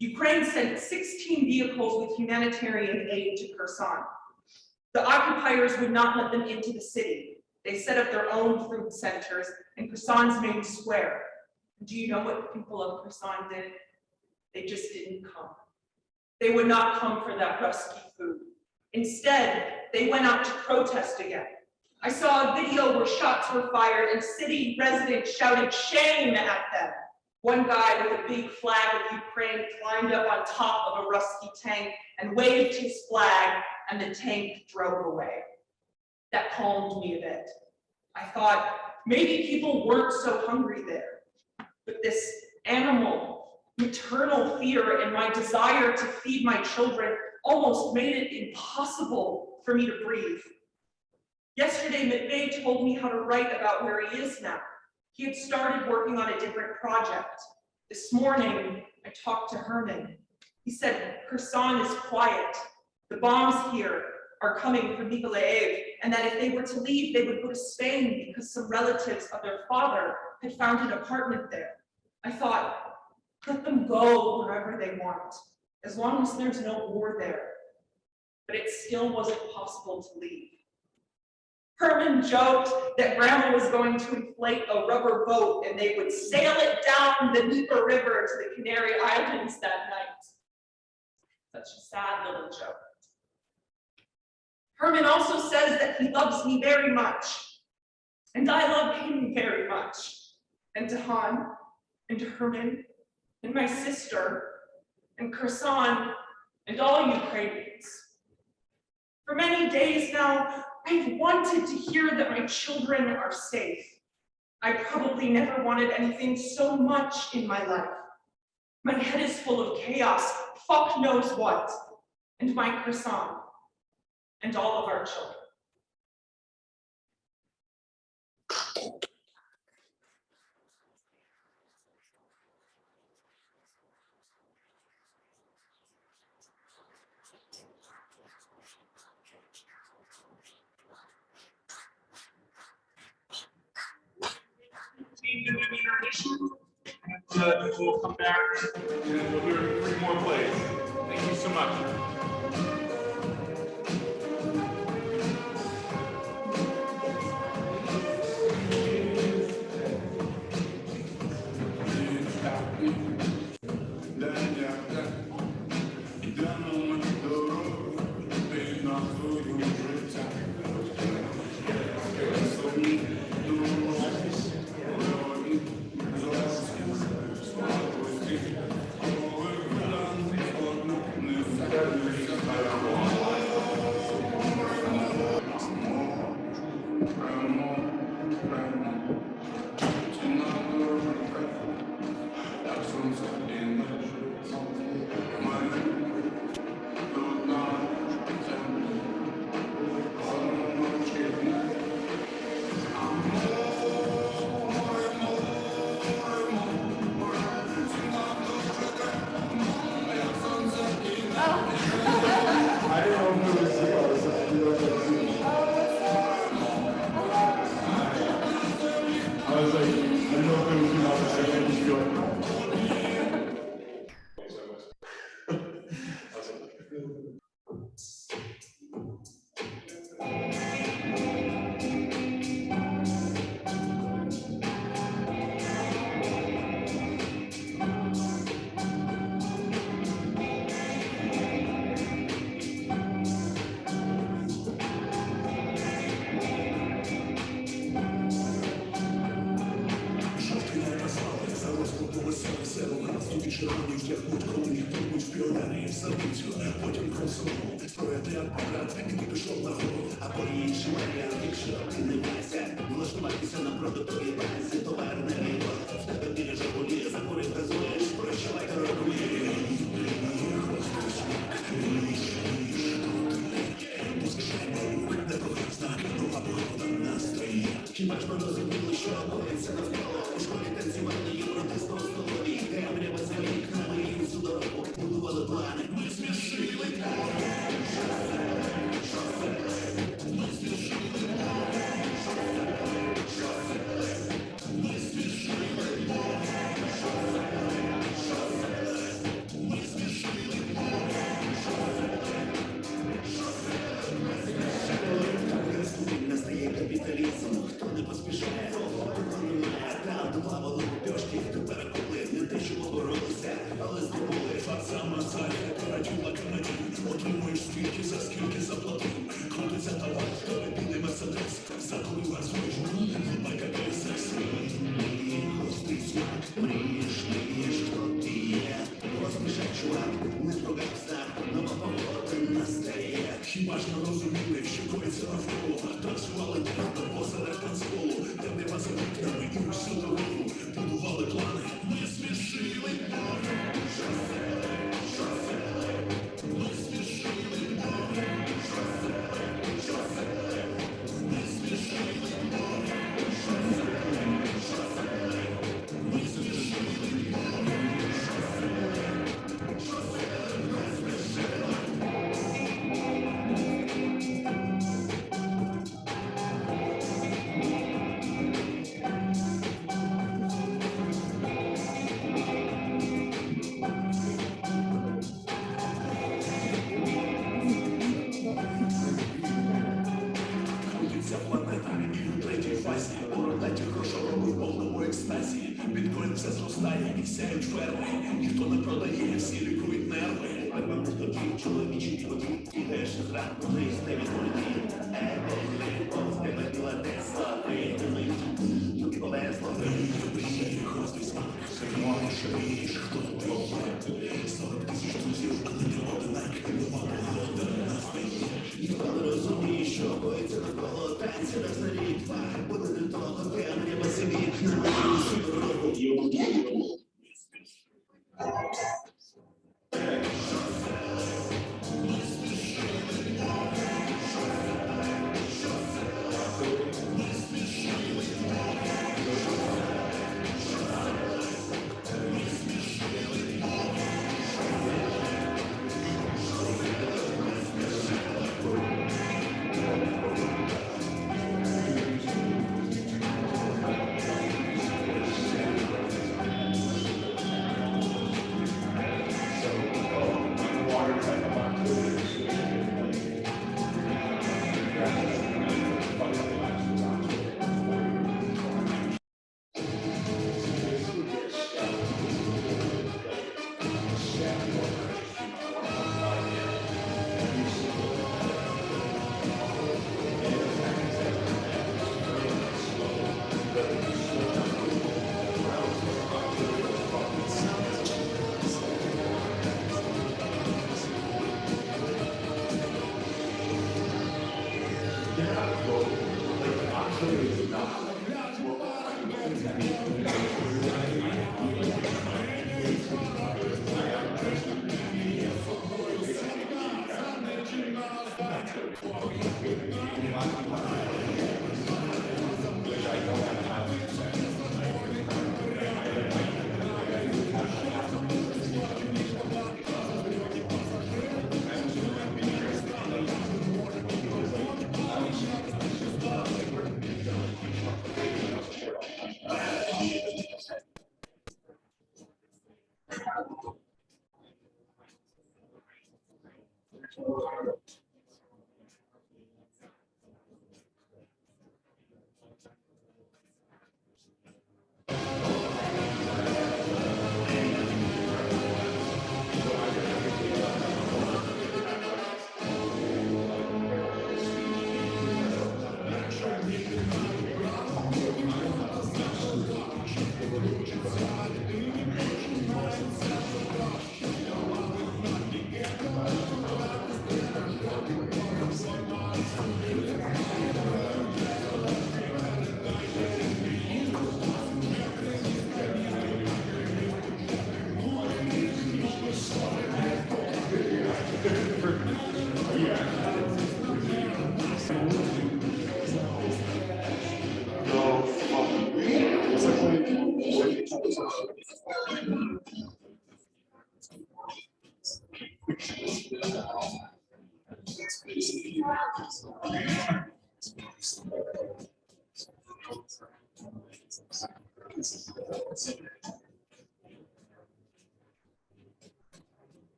Ukraine sent 16 vehicles with humanitarian aid to Kherson. The occupiers would not let them into the city. They set up their own food centers in Kherson's main square. Do you know what the people of Kherson did? They just didn't come. They would not come for that rusky food. Instead, they went out to protest again. I saw a video where shots were fired and city residents shouted shame at them. One guy with a big flag of Ukraine climbed up on top of a rusky tank and waved his flag, and the tank drove away. That calmed me a bit. I thought maybe people weren't so hungry there, but this animal, maternal fear and my desire to feed my children almost made it impossible for me to breathe. Yesterday, Matvei told me how to write about where he is now. He had started working on a different project. This morning, I talked to Herman. He said Kherson is quiet. The bombs here are coming from Nikolaev, and that if they were to leave, they would go to Spain because some relatives of their father had found an apartment there. I thought, let them go wherever they want, as long as there's no war there. But it still wasn't possible to leave. Herman joked that Grandma was going to inflate a rubber boat and they would sail it down the Dnieper River to the Canary Islands that night. Such a sad little joke. Herman also says that he loves me very much, and I love him very much, and to Han, and to Herman, and my sister, and Kherson, and all Ukrainians. For many days now, I've wanted to hear that my children are safe. I probably never wanted anything so much in my life. My head is full of chaos, fuck knows what, and my Kherson, and all of our children. Team doing intermission, and we'll come back and we'll hear 3 more plays. Thank you so much. фантазії, у рулеті грошовому повному екстазі. Біткоін все зростає і сяють ферми. Ніхто не продає, всі лікують нерви. Первим тоді чоловічі твої ідеш зранку не з дев'ять політів. Тебе біла Тесла, тобі повезло, тобі хростий смак. Ти можеш ріж, хто твій 40 тисяч друзів, але не одинак, немає один настає. Ніхто не розуміє, що боїться навколо танця на зарі. Буде до того темрява сивіть на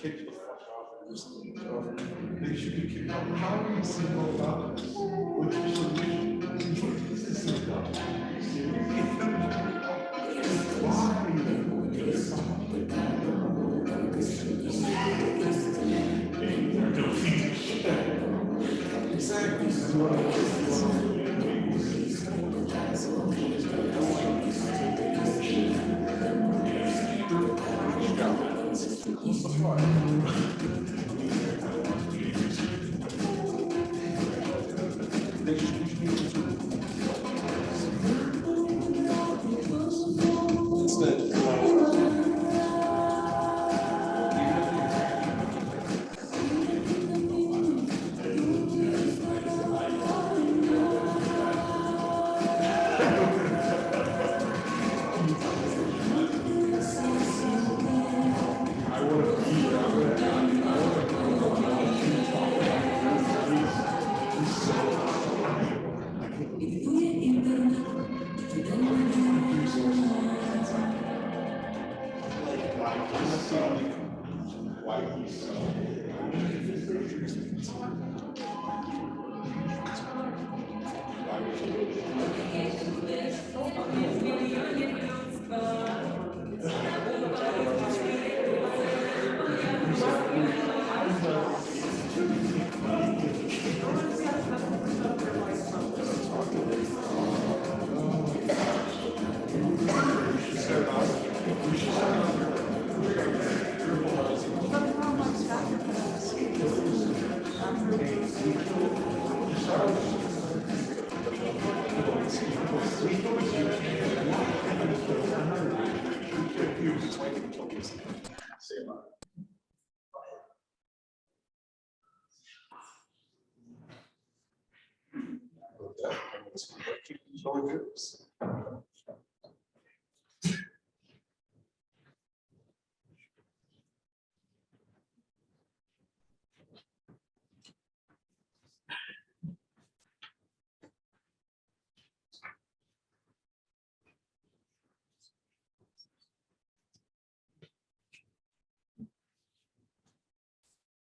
kicked the fuck off or something. They should be kicked out. How are you single about this? Which is this is so dumb. Why are you doing this? Exactly. This is what I was.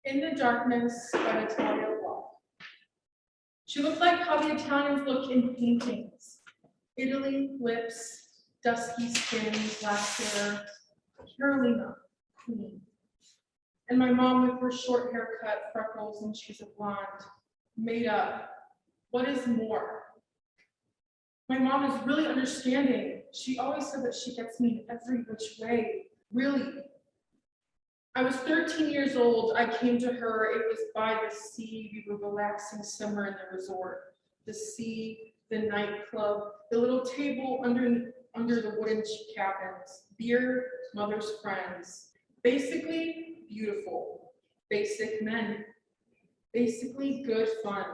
In the Darkness by Natalia Blok. She looked like how the Italians look in paintings. Italy, lips, dusky skin, black hair, Carolina, queen. And my mom with her short haircut, freckles, and she's a blonde, made up. What is more? My mom is really understanding. She always said that she gets me in every which way, really. I was 13 years old. I came to her. It was by the sea. We were relaxing somewhere in the resort. The sea, the nightclub, the little table under the wooden cabins, beer, mother's friends. Basically beautiful. Basic men. Basically good fun.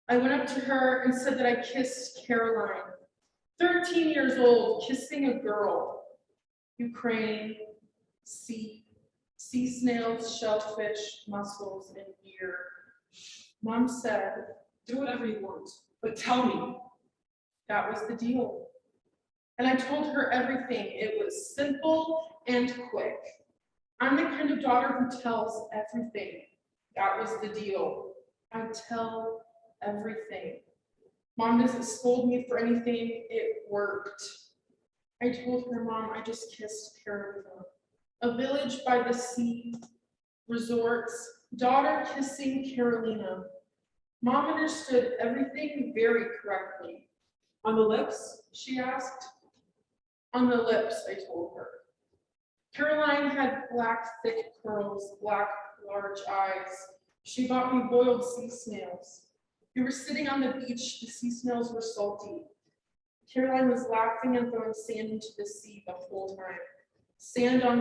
I went up to her and said that I kissed Caroline. 13 years old, kissing a girl. Ukraine, sea snails, shellfish, mussels, and beer. Mom said, Do whatever you want, but tell me. that was the deal. And I told her everything. It was simple and quick. I'm the kind of daughter who tells everything. That was the deal. I tell everything. Mom doesn't scold me for anything. It worked. I told her, Mom, I just kissed Carolina. A village by the sea, resorts, daughter kissing Carolina. Mom understood everything very correctly. On the lips? She asked. On the lips, I told her. Caroline had black, thick curls, black, large eyes. She bought me boiled sea snails. We were sitting on the beach. The sea snails were salty. Caroline was laughing and throwing sand into the sea the whole time. Sand on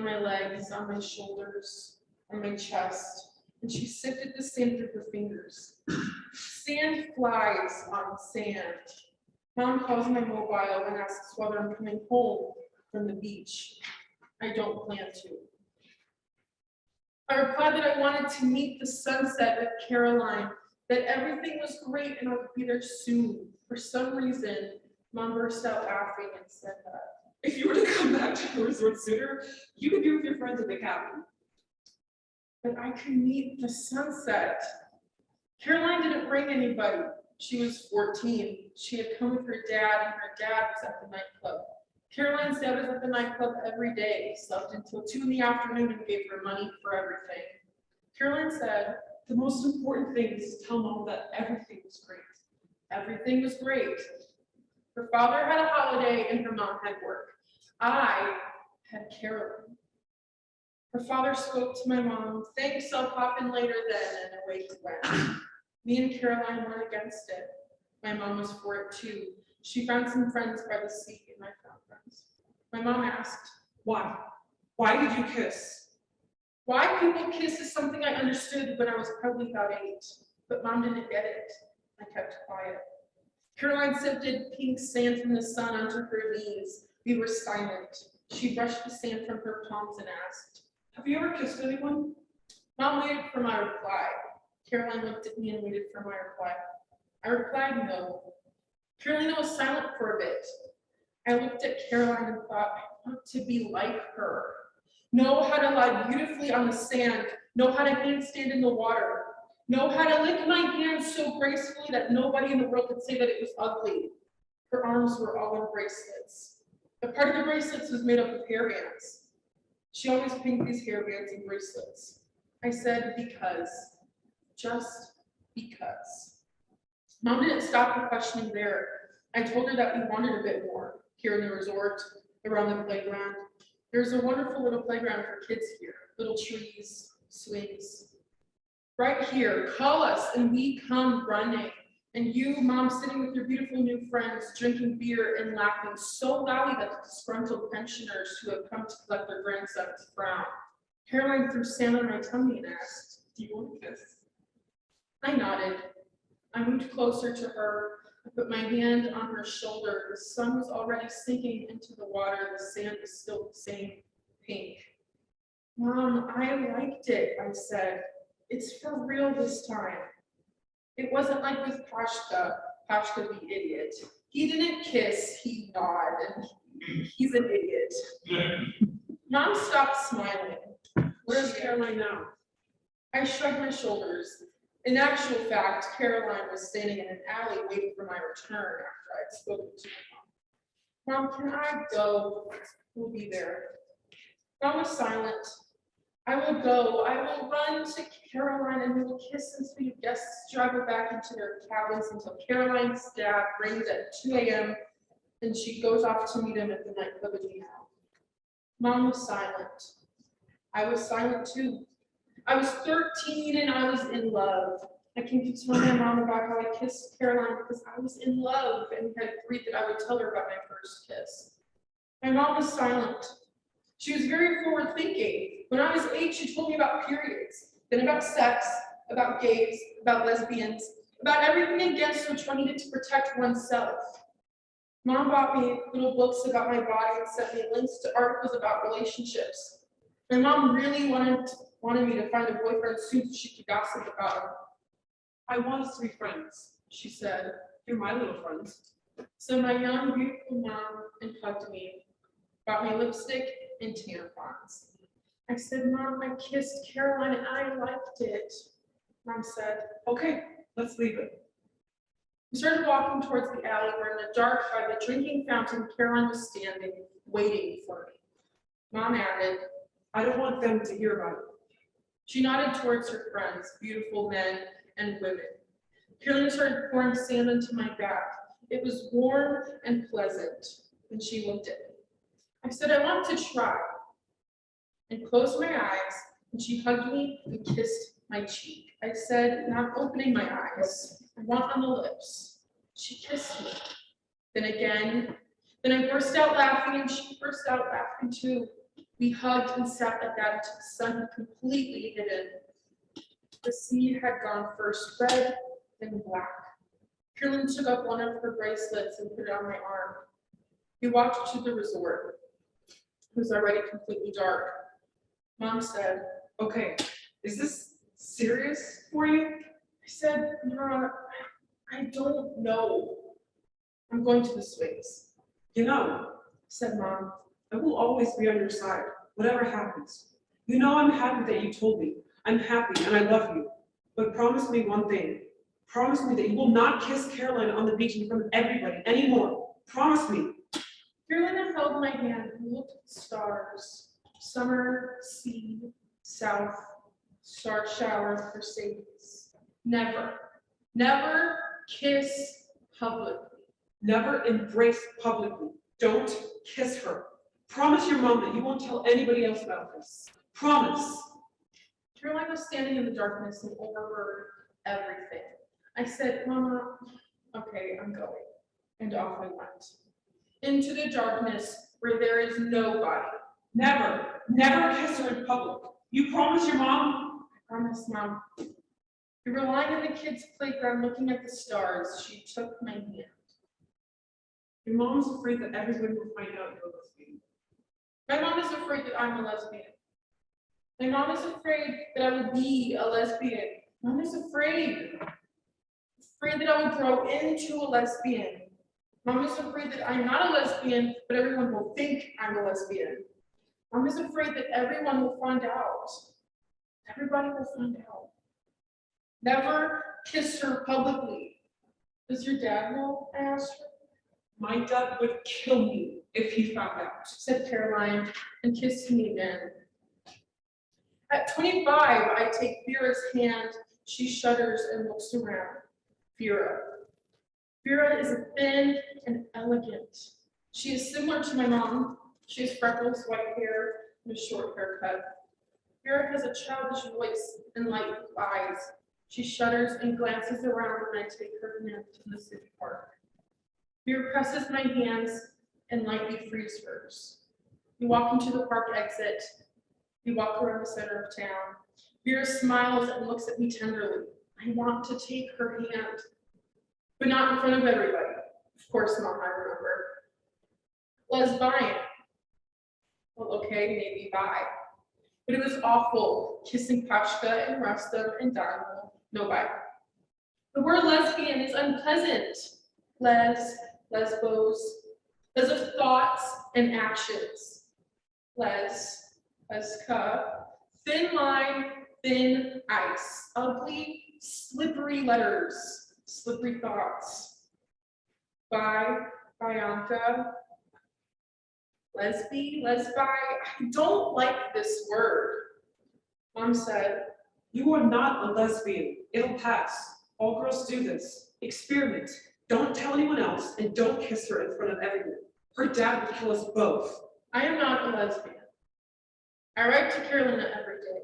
my legs, on my shoulders, on my chest, and she sifted the sand through her fingers. Sand flies on sand. Mom calls my mobile and asks whether I'm coming home from the beach. I don't plan to. I replied that I wanted to meet the sunset with Caroline, that everything was great and I would be there soon. For some reason, Mom burst out laughing and said that. If you were to come back to the resort sooner, you could be with your friends at the cabin. But I could meet the sunset. Caroline didn't bring anybody. She was 14. She had come with her dad, and her dad was at the nightclub. Caroline's dad was at the nightclub every day, slept until 2 in the afternoon and gave her money for everything. Caroline said, The most important thing is to tell Mom that everything was great. everything was great. Her father had a holiday and her mom had work. I had Caroline. Her father spoke to my mom, thanks, I'll pop in later then, and away he went. Me and Caroline went against it. My mom was for it too. She found some friends by the sea, and I found friends. My mom asked, Why? Why did you kiss? why people kiss is something I understood when I was probably about 8, but Mom didn't get it. I kept quiet. Caroline sifted pink sand from the sun onto her knees. We were silent. She brushed the sand from her palms and asked, Have you ever kissed anyone? Mom waited for my reply. Caroline looked at me and waited for my reply. I replied no. Carolina was silent for a bit. I looked at Caroline and thought, I want to be like her. know how to lie beautifully on the sand, know how to handstand in the water, know how to lick my hands so gracefully that nobody in the world could say that it was ugly. Her arms were all in bracelets. A part of the bracelets was made up of hair bands. She always pinked these hair bands and bracelets. I said, because, just because. Mom didn't stop the questioning there. I told her that we wanted a bit more here in the resort, around the playground. There's a wonderful little playground for kids here, little trees, swings. Right here, call us and we come running. And you, Mom, sitting with your beautiful new friends, drinking beer and laughing so loudly that the disgruntled pensioners who have come to collect their grandsons frown. Caroline threw sand on my tummy and asked, "Do you want a kiss?" I nodded. I moved closer to her. I put my hand on her shoulder. The sun was already sinking into the water. The sand was still the same pink. Mom, I liked it, I said. It's for real this time. It wasn't like with Pashka the idiot. He didn't kiss, he nodded. He's an idiot. Mom stopped smiling. Where's Caroline now? I shrugged my shoulders. In actual fact, Caroline was standing in an alley waiting for my return after I'd spoken to my mom. Mom, can I go? We'll be there. Mom was silent. I will go. I will run to Caroline and we will kiss and sweet guests struggle back into their cabins until Caroline's dad rings at 2 a.m. and she goes off to meet him at the nightclub in New York. Mom was silent. I was silent too. I was 13 and I was in love. I came to tell my mom about how I kissed Caroline because I was in love and had agreed that I would tell her about my first kiss. My mom was silent. She was very forward thinking. When I was 8, she told me about periods, then about sex, about gays, about lesbians, about everything against which one needed to protect oneself. Mom bought me little books about my body and sent me links to articles about relationships. My mom really wanted me to find a boyfriend soon so she could gossip about him. I want 3 friends, She said. You're my little friends. So my young, beautiful mom hugged me, bought me lipstick and tampons. I said, Mom, I kissed Caroline and I liked it. Mom said, Okay, let's leave it. we started walking towards the alley where in the dark by the drinking fountain, Caroline was standing, waiting for me. Mom added, I don't want them to hear about it. she nodded towards her friends, beautiful men and women. Caroline started pouring sand into my back. It was warm and pleasant when she looked at me. I said, I want to try. And closed my eyes, and she hugged me and kissed my cheek. I said, not opening my eyes, I want on the lips. She kissed me. Then again, then I burst out laughing, and she burst out laughing too. We hugged and sat like that until the sun had completely hidden. The sea had gone first red, then black. Caroline took up one of her bracelets and put it on my arm. We walked to the resort. It was already completely dark. Mom said, Okay, is this serious for you? I said, Mom, I don't know. I'm going to the swings, You know, said Mom. I will always be on your side, whatever happens. You know I'm happy that you told me. I'm happy and I love you. But promise me one thing. Promise me that you will not kiss Caroline on the beach in front of everybody anymore. Promise me. Caroline held my hand and looked at the stars. Summer, sea, south, star shower, Mercedes. Never, never kiss publicly. Never embrace publicly. Don't kiss her. Promise your mom that you won't tell anybody else about this. Promise. Caroline was standing in the darkness and overheard everything. I said, Mama, okay, I'm going. And off I went. Into the darkness where there is nobody. Never, never kiss her in public. You promise your mom? I promise, Mom. We were lying in the kids' playground looking at the stars. She took my hand. Your mom's afraid that everybody will find out you're a lesbian. My mom is afraid that I'm a lesbian. My mom is afraid that I will be a lesbian. Mom is afraid that I will grow into a lesbian. Mom is afraid that I'm not a lesbian, but everyone will think I'm a lesbian. Mom is afraid that everyone will find out. Everybody will find out. Never kiss her publicly. Does your dad know? I asked her. My dad would kill me if he found out. Said Caroline, and kissed me again. At 25, I take Vera's hand. She shudders and looks around. Vera. Vera is thin and elegant. She is similar to my mom. She has freckles, white hair, and a short haircut. Vera has a childish voice and light blue eyes. She shudders and glances around when I take her hand in the city park. Vera presses my hands and lightly frees hers. We walk into the park exit. We walk around the center of town. Vera smiles and looks at me tenderly. I want to take her hand, but not in front of everybody. Of course, Mom, I remember. Lesbian. Well, okay, maybe bye. But it was awful, kissing Pashka and Rustam and Darnell. No bye. The word lesbian is unpleasant. Lesbos, of thoughts and actions. Leska, thin line, thin ice. Ugly, slippery letters, slippery thoughts. Bianca. Lesbi, I don't like this word. Mom said, You are not a lesbian. It'll pass. All girls do this. Experiment. Don't tell anyone else, and don't kiss her in front of everyone. Her dad would kill us both. I am not a lesbian. I write to Carolina every day.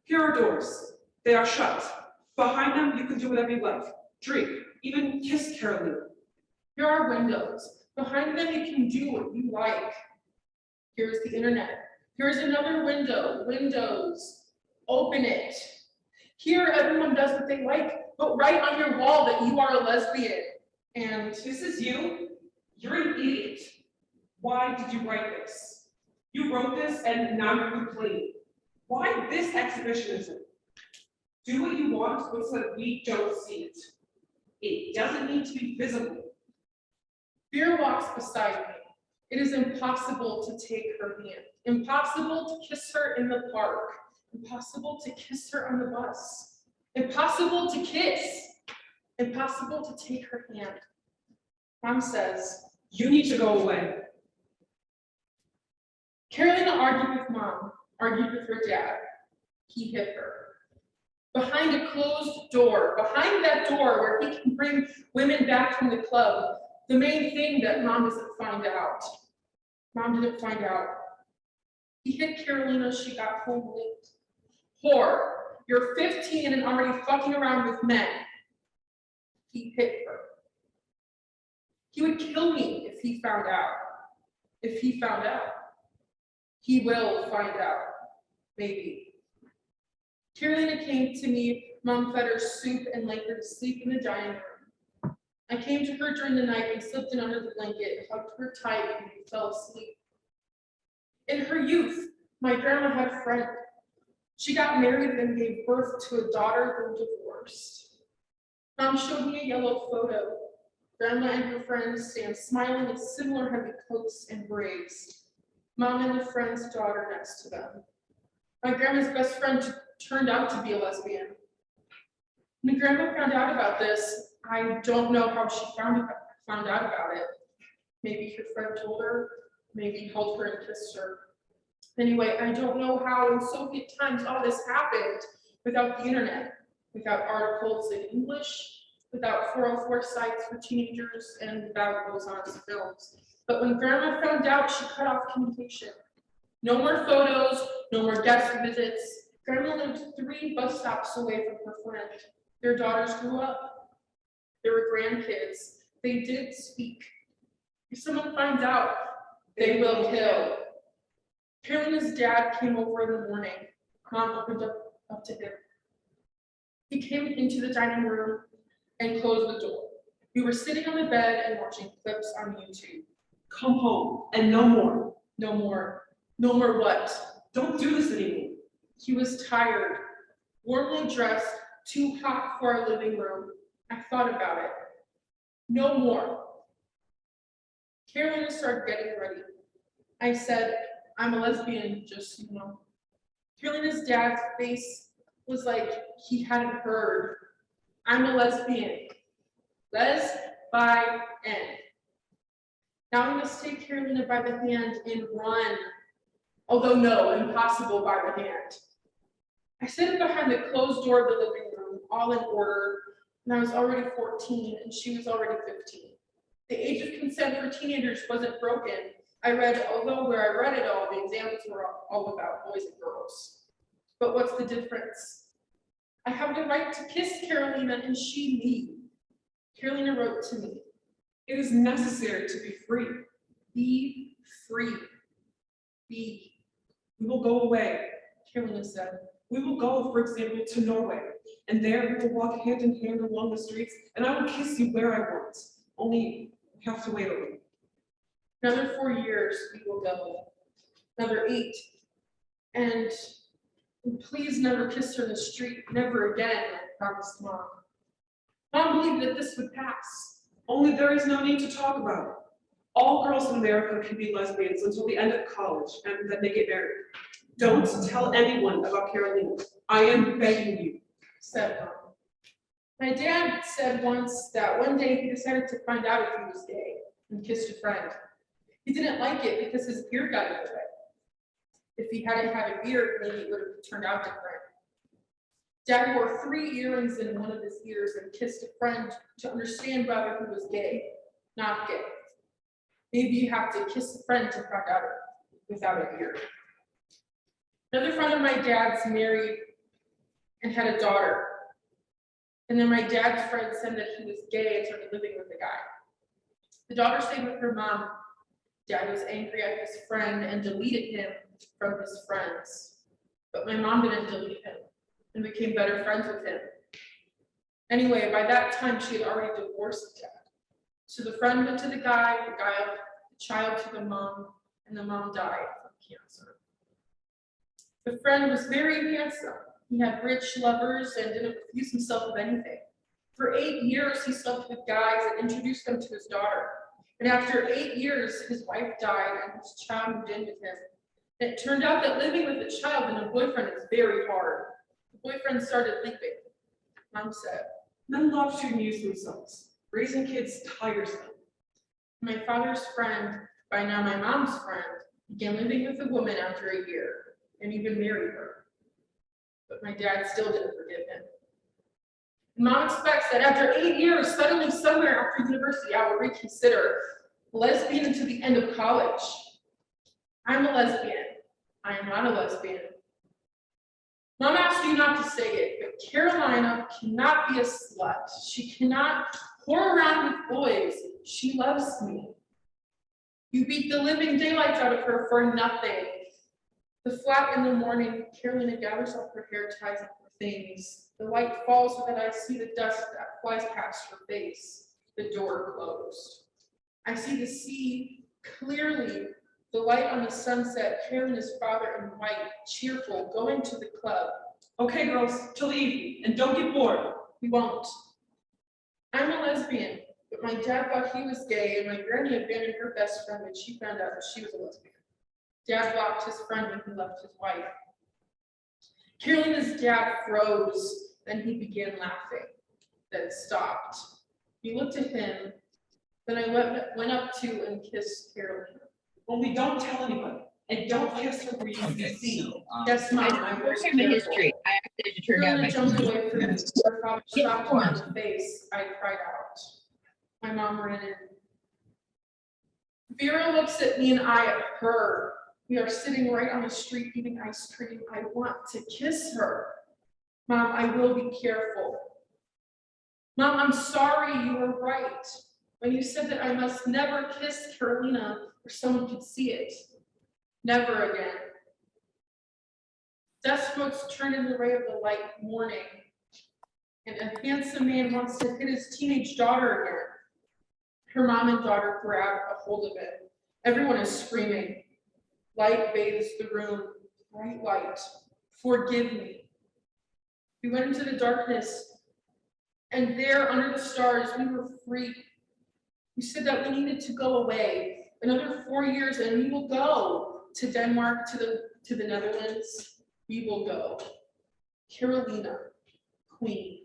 Here are doors. They are shut. Behind them, you can do whatever you like. Drink, even kiss Carolina. Here are windows. Behind them, you can do what you like. Here's the internet. Here's another window. Windows. Open it. Here, everyone does what they like, but write on your wall that you are a lesbian. And This is you? You're an idiot. Why did you write this? You wrote this and now you're complaining. Why this exhibitionism? Do what you want so that we don't see it. It doesn't need to be visible. Vera walks beside me. It is impossible to take her hand. Impossible to kiss her in the park. Impossible to kiss her on the bus. Impossible to kiss. Impossible to take her hand. Mom says, You need to go away. Carolina argued with Mom, argued with her dad. He hit her. Behind a closed door, behind that door where he can bring women back from the club, the main thing that Mom doesn't find out. Mom didn't find out. He hit Carolina, she got home late. Whore, you're 15 and already fucking around with men. He hit her. He would kill me if he found out. If he found out. He will find out. Maybe. Carolina came to me, Mom fed her soup and laid her to sleep in the dining room. I came to her during the night and slipped in under the blanket, hugged her tight, and we fell asleep. In her youth, my grandma had a friend. She got married and gave birth to a daughter, then divorced. Mom showed me a yellow photo. Grandma and her friends stand smiling in similar heavy coats and braids. Mom and the friend's daughter next to them. My grandma's best friend turned out to be a lesbian. When Grandma found out about this, I don't know how she found out about it. Maybe her friend told her, maybe held her and kissed her. Anyway, I don't know how in Soviet times all this happened without the internet, without articles in English, without 404 sites for teenagers, and without Bozan's films. But when Grandma found out, she cut off communication. No more photos, no more guest visits. Grandma lived 3 bus stops away from her friend. Their daughters grew up. There were grandkids. They did speak. If someone finds out, they will kill. Carolina's dad came over in the morning. Mom opened up to him. He came into the dining room and closed the door. We were sitting on the bed and watching clips on YouTube. Come home, and no more. No more. No more what? Don't do this anymore. He was tired, warmly dressed, too hot for our living room. I thought about it. No more. Carolina started getting ready. I said, I'm a lesbian, just so you know. Carolina's dad's face was like he hadn't heard. I'm a lesbian. Les-bi-en. Now I must take Carolina by the hand and run. Although no, impossible by the hand. I sit behind the closed door of the living room, all in order, and I was already 14 and she was already 15. The age of consent for teenagers wasn't broken. I read, although where I read it all, the examples were all about boys and girls. But what's the difference? I have the right to kiss Carolina and she me. Carolina wrote to me. It is necessary to be free. Be free. Be. We will go away. Carolina said. We will go, for example, to Norway, and there we will walk hand in hand along the streets, and I will kiss you where I want. Only we have to wait a little. Another 4 years we will go. Another 8. And please never kiss her in the street, never again, I promised Mom. Mom believed that this would pass. Only there is no need to talk about it. All girls in America can be lesbians until the end of college, and then they get married. Don't tell anyone about Carolina. I am begging you, said Mom. My dad said once that one day he decided to find out if he was gay and kissed a friend. He didn't like it because his beard got in the way. If he hadn't had a beard, maybe it would have turned out different. Dad wore 3 earrings in one of his ears and kissed a friend to understand whether he was gay, not gay. Maybe you have to kiss a friend to find out without a beard. Another friend of my dad's married and had a daughter. And then my dad's friend said that he was gay and started living with a guy. The daughter stayed with her mom. Dad was angry at his friend and deleted him from his friends. But my mom didn't delete him and became better friends with him. Anyway, by that time, she had already divorced Dad. So the friend went to the guy, the child to the mom, and the mom died from cancer. The friend was very handsome. He had rich lovers and didn't refuse himself of anything. For 8 years, he slept with guys and introduced them to his daughter. And after 8 years, his wife died and his child moved in with him. And it turned out that living with a child and a boyfriend is very hard. The boyfriend started leaving. Mom said, men love to amuse themselves. Raising kids tires them. my father's friend, by now my mom's friend, began living with a woman after a year and even married her. But my dad still didn't forgive him. Mom expects that after 8 years, suddenly somewhere after university, I will reconsider lesbian until the end of college. I'm a lesbian. I am not a lesbian. Mom asked you not to say it, but Carolina cannot be a slut. She cannot whore around with boys. She loves me. You beat the living daylights out of her for nothing. The flat in the morning, Carolina gathers up her hair, ties up her things. The light falls so that I see the dust that flies past her face. The door closed. I see the sea clearly, the light on the sunset, Carolina's father in white, cheerful, going to the club. Okay, girls, till the evening, and don't get bored. We won't. I'm a lesbian, but my dad thought he was gay, and my granny abandoned her best friend when she found out that she was a lesbian. Dad blocked his friend when he left his wife. Carolina's dad froze, then he began laughing, then stopped. He looked at him, then I went up to and kissed Carolina. Only don't tell anybody, and don't kiss her where you can see. Yes, Mom, I'm very Wartime careful. history. I actually had to turn down Carolina my. jumped away from me. Her father Get slapped me in warm. the face. I cried out. My mom ran in. Vera looks at me and I at her. We are sitting right on the street eating ice cream. I want to kiss her. Mom, I will be careful. Mom, I'm sorry, you were right. When you said that I must never kiss Carolina or someone could see it. Never again. Death smokes turn in the ray of the light morning, and a handsome man wants to hit his teenage daughter again. Her mom and daughter grab a hold of it. Everyone is screaming. Light bathes the room, bright light. Forgive me. We went into the darkness, and there under the stars, we were free. We said that we needed to go away. Another 4 years and we will go. to Denmark, to the Netherlands, we will go. Carolina, queen,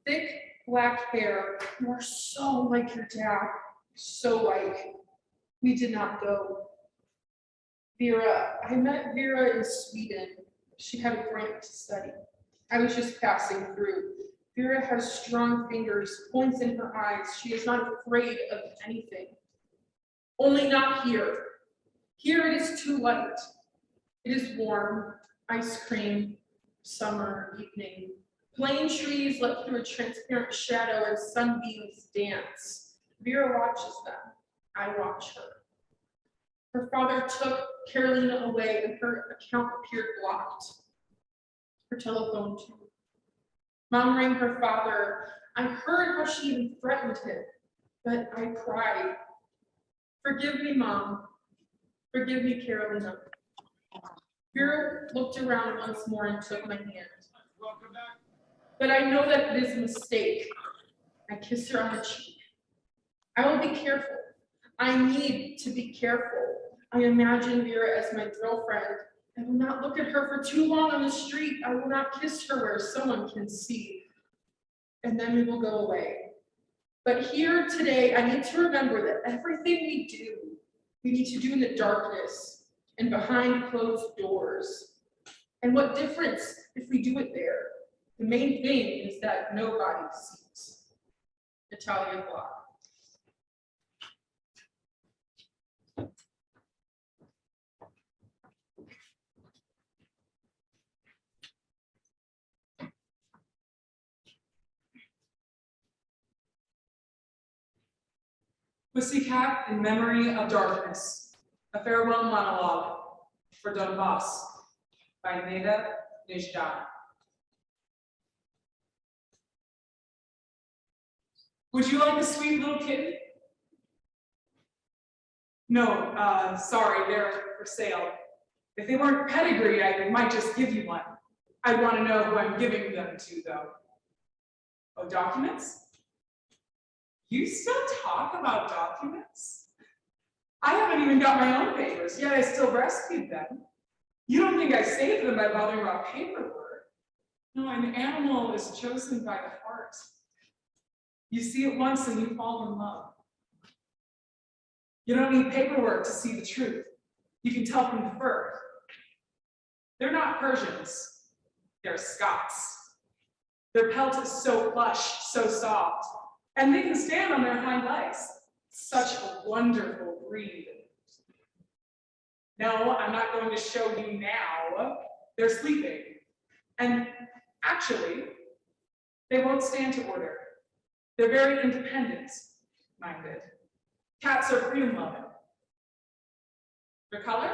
thick black hair, you are so like your dad, so like. We did not go. Vera, I met Vera in Sweden. She had a grant to study. I was just passing through. Vera has strong fingers, points in her eyes. She is not afraid of anything. Only not here. Here it is too light. It is warm, ice cream, summer evening. Plane trees let through a transparent shadow and sunbeams dance. Vera watches them. I watch her. Her father took Carolina away and her account appeared blocked. Her telephone too. Mom rang her father. I heard how she even threatened him, but I cried. Forgive me, Mom. Forgive me, Carolina. Vera looked around once more and took my hand. But I know that it is a mistake. I kiss her on the cheek. I will be careful. I need to be careful. I imagine Vera as my girlfriend. I will not look at her for too long on the street. I will not kiss her where someone can see. And then we will go away. But here today, I need to remember that everything we need to do in the darkness and behind closed doors. And what difference if we do it there? The main thing is that nobody sees. Natalia Blok. Pussycat in Memory of Darkness, a farewell monologue for Donbass by Neda Nejdan. Would you like a sweet little kitten? No, sorry, they're for sale. If they weren't pedigree, I might just give you one. I want to know who I'm giving them to, though. Oh, documents? You still talk about documents? I haven't even got my own papers, yet I still breastfeed them. You don't think I saved them by bothering about paperwork? No, an animal is chosen by the heart. You see it once and you fall in love. You don't need paperwork to see the truth. You can tell from the fur. They're not Persians, they're Scots. Their pelt is so plush, so soft, and they can stand on their hind legs. Such a wonderful breed. No, I'm not going to show you now. They're sleeping. And actually, they won't stand to order. They're very independent-minded. Cats are freedom-loving. Their color?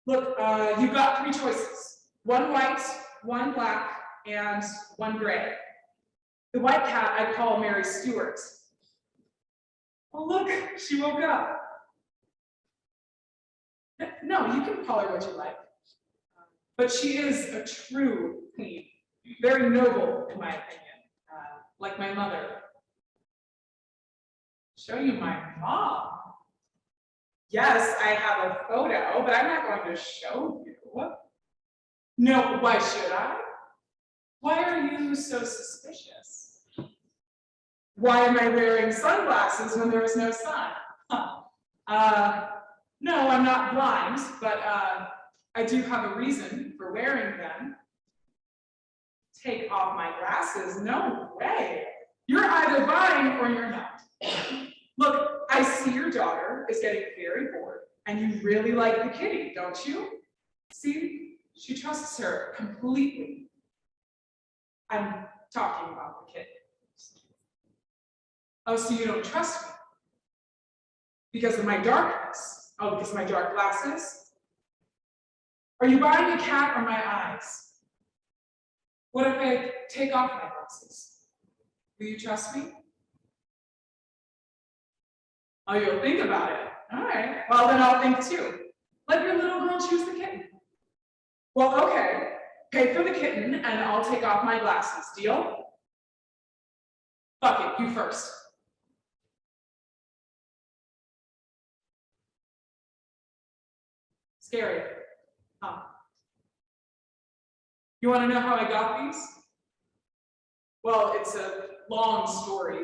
Look, you've got three choices. One white, one black, and one gray. The white cat I call Mary Stuart. Oh, look, she woke up. No, you can call her what you like. But she is a true queen. Very noble, in my opinion, like my mother. Show you my mom. Yes, I have a photo, but I'm not going to show you. No, why should I? Why are you so suspicious? Why am I wearing sunglasses when there is no sun? No, I'm not blind, but I do have a reason for wearing them. Take off my glasses? No way. You're either buying or you're not. Look, I see your daughter is getting very bored, and you really like the kitty, don't you? See, she trusts her completely. I'm talking about the kitten. Oh, so you don't trust me? Because of my darkness? Oh, because of my dark glasses? Are you buying a cat or my eyes? What if I take off my glasses? Will you trust me? Oh, you'll think about it. All right, well then I'll think too. Let your little girl choose the kitten. Well, okay, pay for the kitten and I'll take off my glasses, deal? Fuck it, you first. Scary, huh? You want to know how I got these? Well, it's a long story.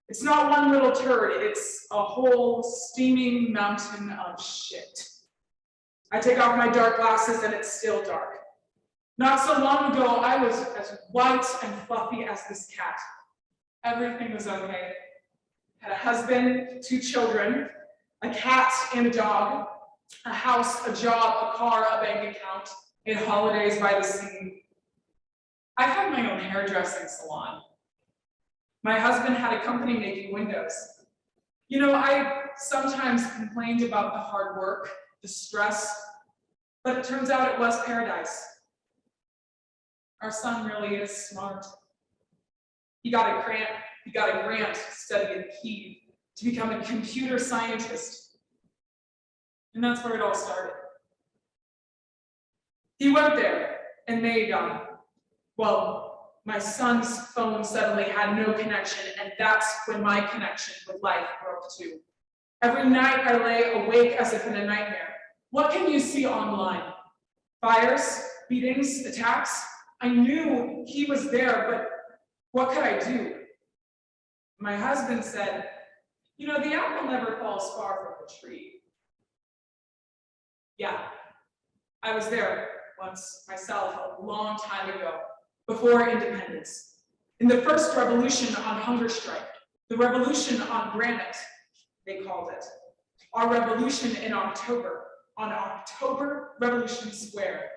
It's not one little turd, it's a whole steaming mountain of shit. I take off my dark glasses and it's still dark. Not so long ago, I was as white and fluffy as this cat. Everything was okay. Had a husband, 2 children, a cat and a dog, a house, a job, a car, a bank account, and holidays by the sea. I had my own hairdressing salon. My husband had a company making windows. You know, I sometimes complained about the hard work, the stress, but it turns out it was paradise. Our son really is smart. He got a grant to study in Kyiv to become a computer scientist. And that's where it all started. He went there and Maidan. Well, my son's phone suddenly had no connection, and that's when my connection with life broke too. Every night I lay awake as if in a nightmare. What can you see online? Fires, beatings, attacks? I knew he was there, but what could I do? My husband said, you know, the apple never falls far from the tree. Yeah, I was there once myself a long time ago, before independence. In the first revolution on hunger strike, the revolution on granite, they called it. Our revolution in October, on October Revolution Square.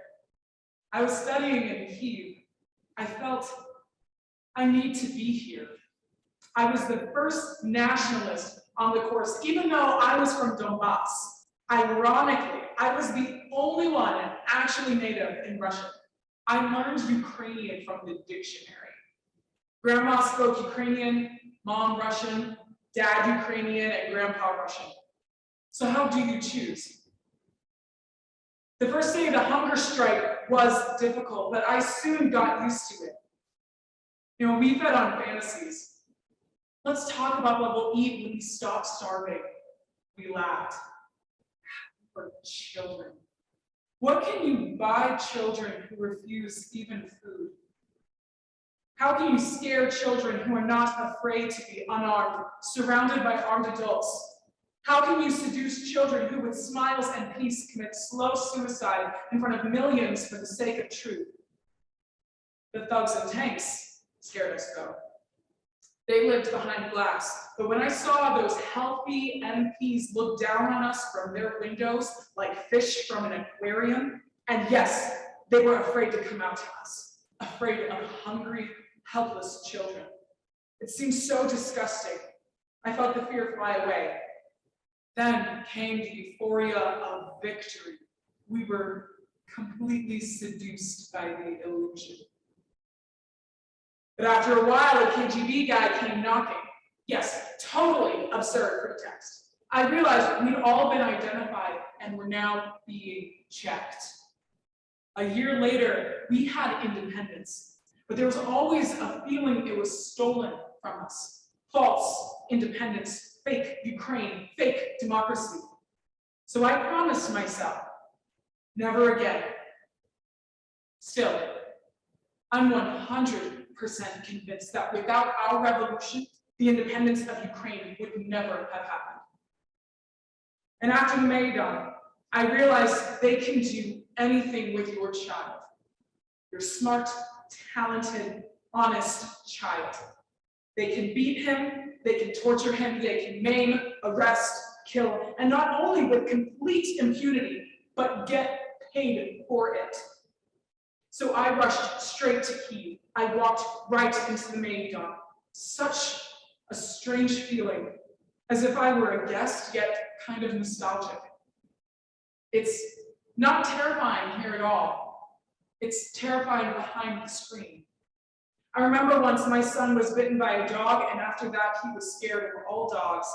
I was studying in Kyiv. I felt I need to be here. I was the first nationalist on the course, even though I was from Donbass. Ironically, I was the only one actually native in Russian. I learned Ukrainian from the dictionary. Grandma spoke Ukrainian, mom Russian, dad Ukrainian, and grandpa Russian. So how do you choose? The first day of the hunger strike was difficult, but I soon got used to it. You know, we fed on fantasies. Let's talk about what we'll eat when we stop starving. We laughed. For children. What can you buy children who refuse even food? How can you scare children who are not afraid to be unarmed, surrounded by armed adults? How can you seduce children who with smiles and peace commit slow suicide in front of millions for the sake of truth? The thugs and tanks scared us though. They lived behind glass, but when I saw those healthy MPs look down on us from their windows like fish from an aquarium, and yes, they were afraid to come out to us, afraid of hungry, helpless children. It seemed so disgusting. I felt the fear fly away. Then came the euphoria of victory. We were completely seduced by the illusion. But after a while, a KGB guy came knocking. Yes, totally absurd pretext. I realized we'd all been identified and were now being checked. A year later, we had independence, but there was always a feeling it was stolen from us. False independence, fake Ukraine, fake democracy. So I promised myself, never again. Still, I'm 100% convinced that without our revolution, the independence of Ukraine would never have happened. And after the Maidan, I realized they can do anything with your child. Your smart, talented, honest child. They can beat him, they can torture him, they can maim, arrest, kill, and not only with complete impunity, but get paid for it. So I rushed straight to Kyiv. I walked right into the Maidan. Such a strange feeling, as if I were a guest, yet kind of nostalgic. It's not terrifying here at all. It's terrifying behind the screen. I remember once my son was bitten by a dog, and after that he was scared of all dogs.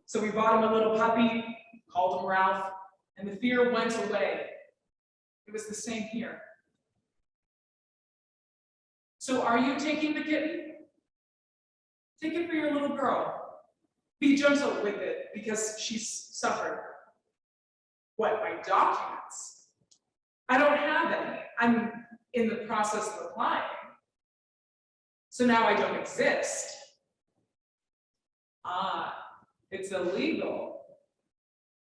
So we bought him a little puppy, called him Ralph, and the fear went away. It was the same here. So are you taking the kitten? Take it for your little girl. Be gentle with it because she's suffered. What, my documents? I don't have any. I'm in the process of applying. So now I don't exist. Ah, it's illegal.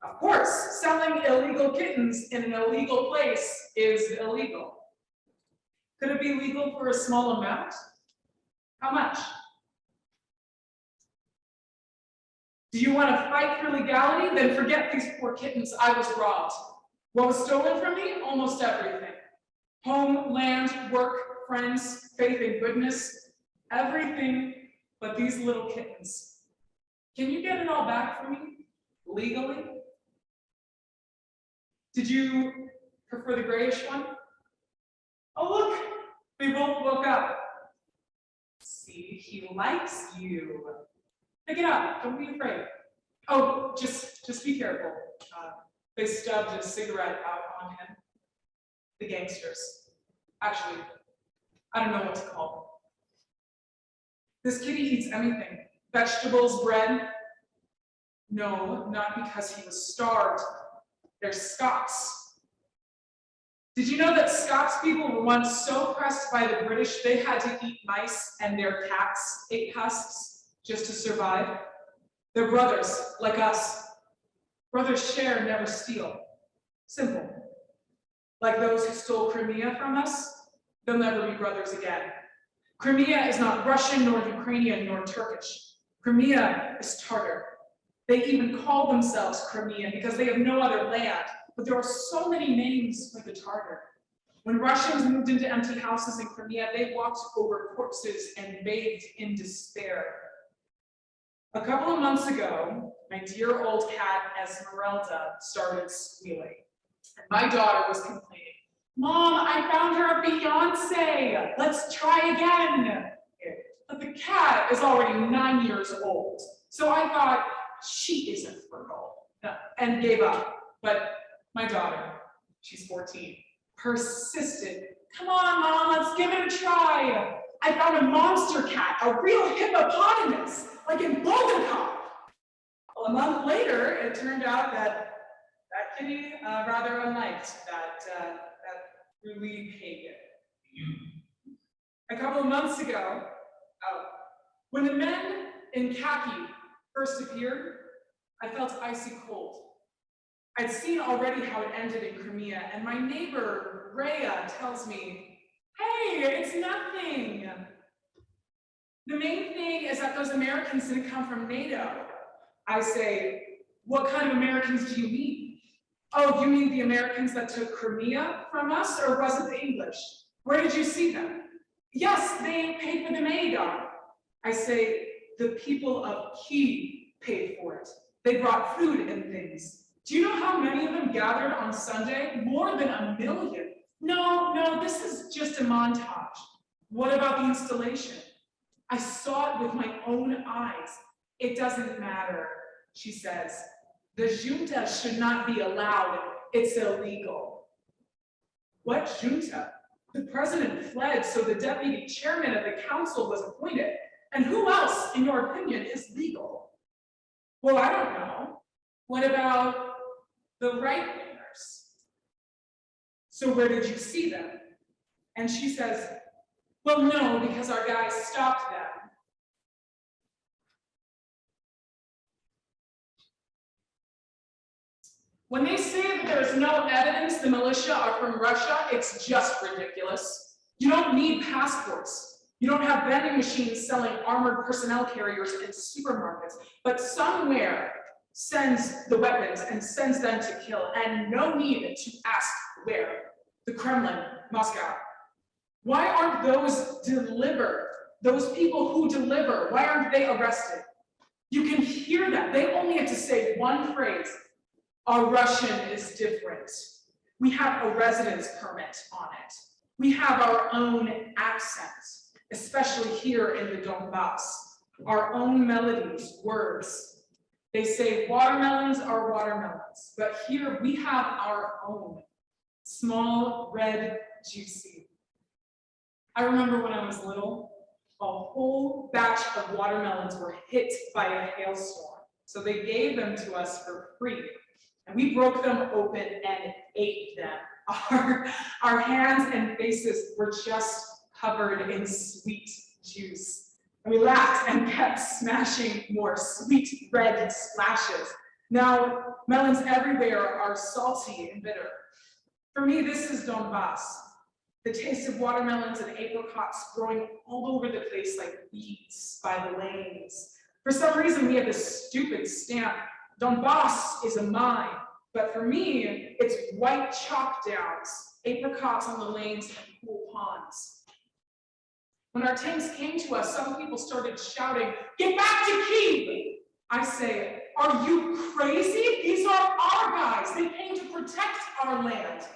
Of course, selling illegal kittens in an illegal place is illegal. Could it be legal for a small amount? How much? Do you want to fight for legality? Then forget these poor kittens. I was robbed. What was stolen from me? Almost everything. Home, land, work, friends, faith and goodness, everything but these little kittens. Can you get it all back from me? Legally? Did you prefer the grayish one? Oh look, they both woke up. See, he likes you. Pick it up, don't be afraid. Oh, just be careful. They stubbed a cigarette out on him. The gangsters. Actually, I don't know what to call them. This kitty eats anything. Vegetables, bread. No, not because he was starved. They're Scots. Did you know that Scots people were once so pressed by the British they had to eat mice and their cats ate husks just to survive? They're brothers, like us. Brothers share, never steal. Simple. Like those who stole Crimea from us, they'll never be brothers again. Crimea is not Russian, nor Ukrainian, nor Turkish. Crimea is Tartar. They even call themselves Crimean because they have no other land, but there are so many names for the Tartar. When Russians moved into empty houses in Crimea, they walked over corpses and bathed in despair. A couple of months ago, my dear old cat Esmeralda started squealing. And my daughter was complaining, "Mom, I found her a Beyonce. Let's try again." But the cat is already 9 years old. So I thought, she isn't fertile, and gave up. But my daughter, she's 14, persisted. "Come on, Mom, let's give it a try. I found a monster cat, a real hippopotamus, like in Bulgakov." Well, a month later, it turned out that kitty rather unliked that really pagan. A couple of months ago, when the men in khaki first appeared, I felt icy cold. I'd seen already how it ended in Crimea, and my neighbor, Rhea, tells me, "Hey, it's nothing. The main thing is that those Americans didn't come from NATO." I say, "What kind of Americans do you mean?" "Oh, you mean the Americans that took Crimea from us, or was it the English? Where did you see them?" "Yes, they paid for the Maidan." I say, "The people of Kyiv paid for it. They brought food and things. Do you know how many of them gathered on Sunday? More than 1 million. No, this is just a montage." "What about the installation?" "I saw it with my own eyes." "It doesn't matter," she says. "The junta should not be allowed. It's illegal." "What junta?" "The president fled, so the deputy chairman of the council was appointed. And who else, in your opinion, is legal?" "Well, I don't know. What about the right-wingers?" "So where did you see them?" And she says, "Well, no, because our guys stopped them." When they say that there's no evidence the militia are from Russia, it's just ridiculous. You don't need passports. You don't have vending machines selling armored personnel carriers in supermarkets, but somewhere sends the weapons and sends them to kill, and no need to ask where. The Kremlin, Moscow. Why aren't those people who deliver, why aren't they arrested? You can hear that. They only have to say one phrase. "Our Russian is different. We have a residence permit on it. We have our own accent, especially here in the Donbass. Our own melodies, words. They say watermelons are watermelons, but here we have our own. Small, red, juicy." I remember when I was little, a whole batch of watermelons were hit by a hailstorm. So they gave them to us for free. and we broke them open and ate them. Our hands and faces were just covered in sweet juice. And we laughed and kept smashing more sweet red splashes. Now, melons everywhere are salty and bitter. For me, this is Donbass. The taste of watermelons and apricots growing all over the place like weeds by the lanes. For some reason, we have this stupid stamp. Donbass is a mine, but for me, it's white chalk downs, apricots on the lanes, and cool ponds. When our tanks came to us, some people started shouting, "Get back to Kyiv!" I say, "Are you crazy? These are our guys. They came to protect our land."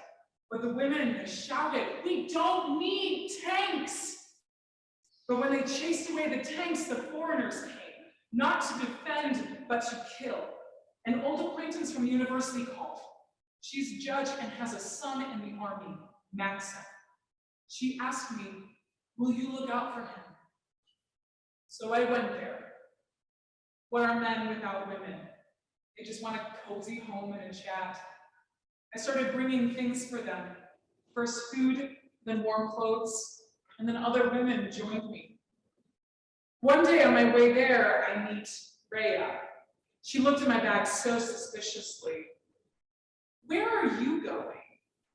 But the women shouted, "We don't need tanks." But when they chased away the tanks, the foreigners came, not to defend, but to kill. An old acquaintance from university called. She's a judge and has a son in the army, Matvei. She asked me, "Will you look out for him?" So I went there. What are men without women? They just want a cozy home and a chat. I started bringing things for them. First food, then warm clothes, and then other women joined me. One day on my way there, I meet Rhea. She looked at my bag so suspiciously. "Where are you going?"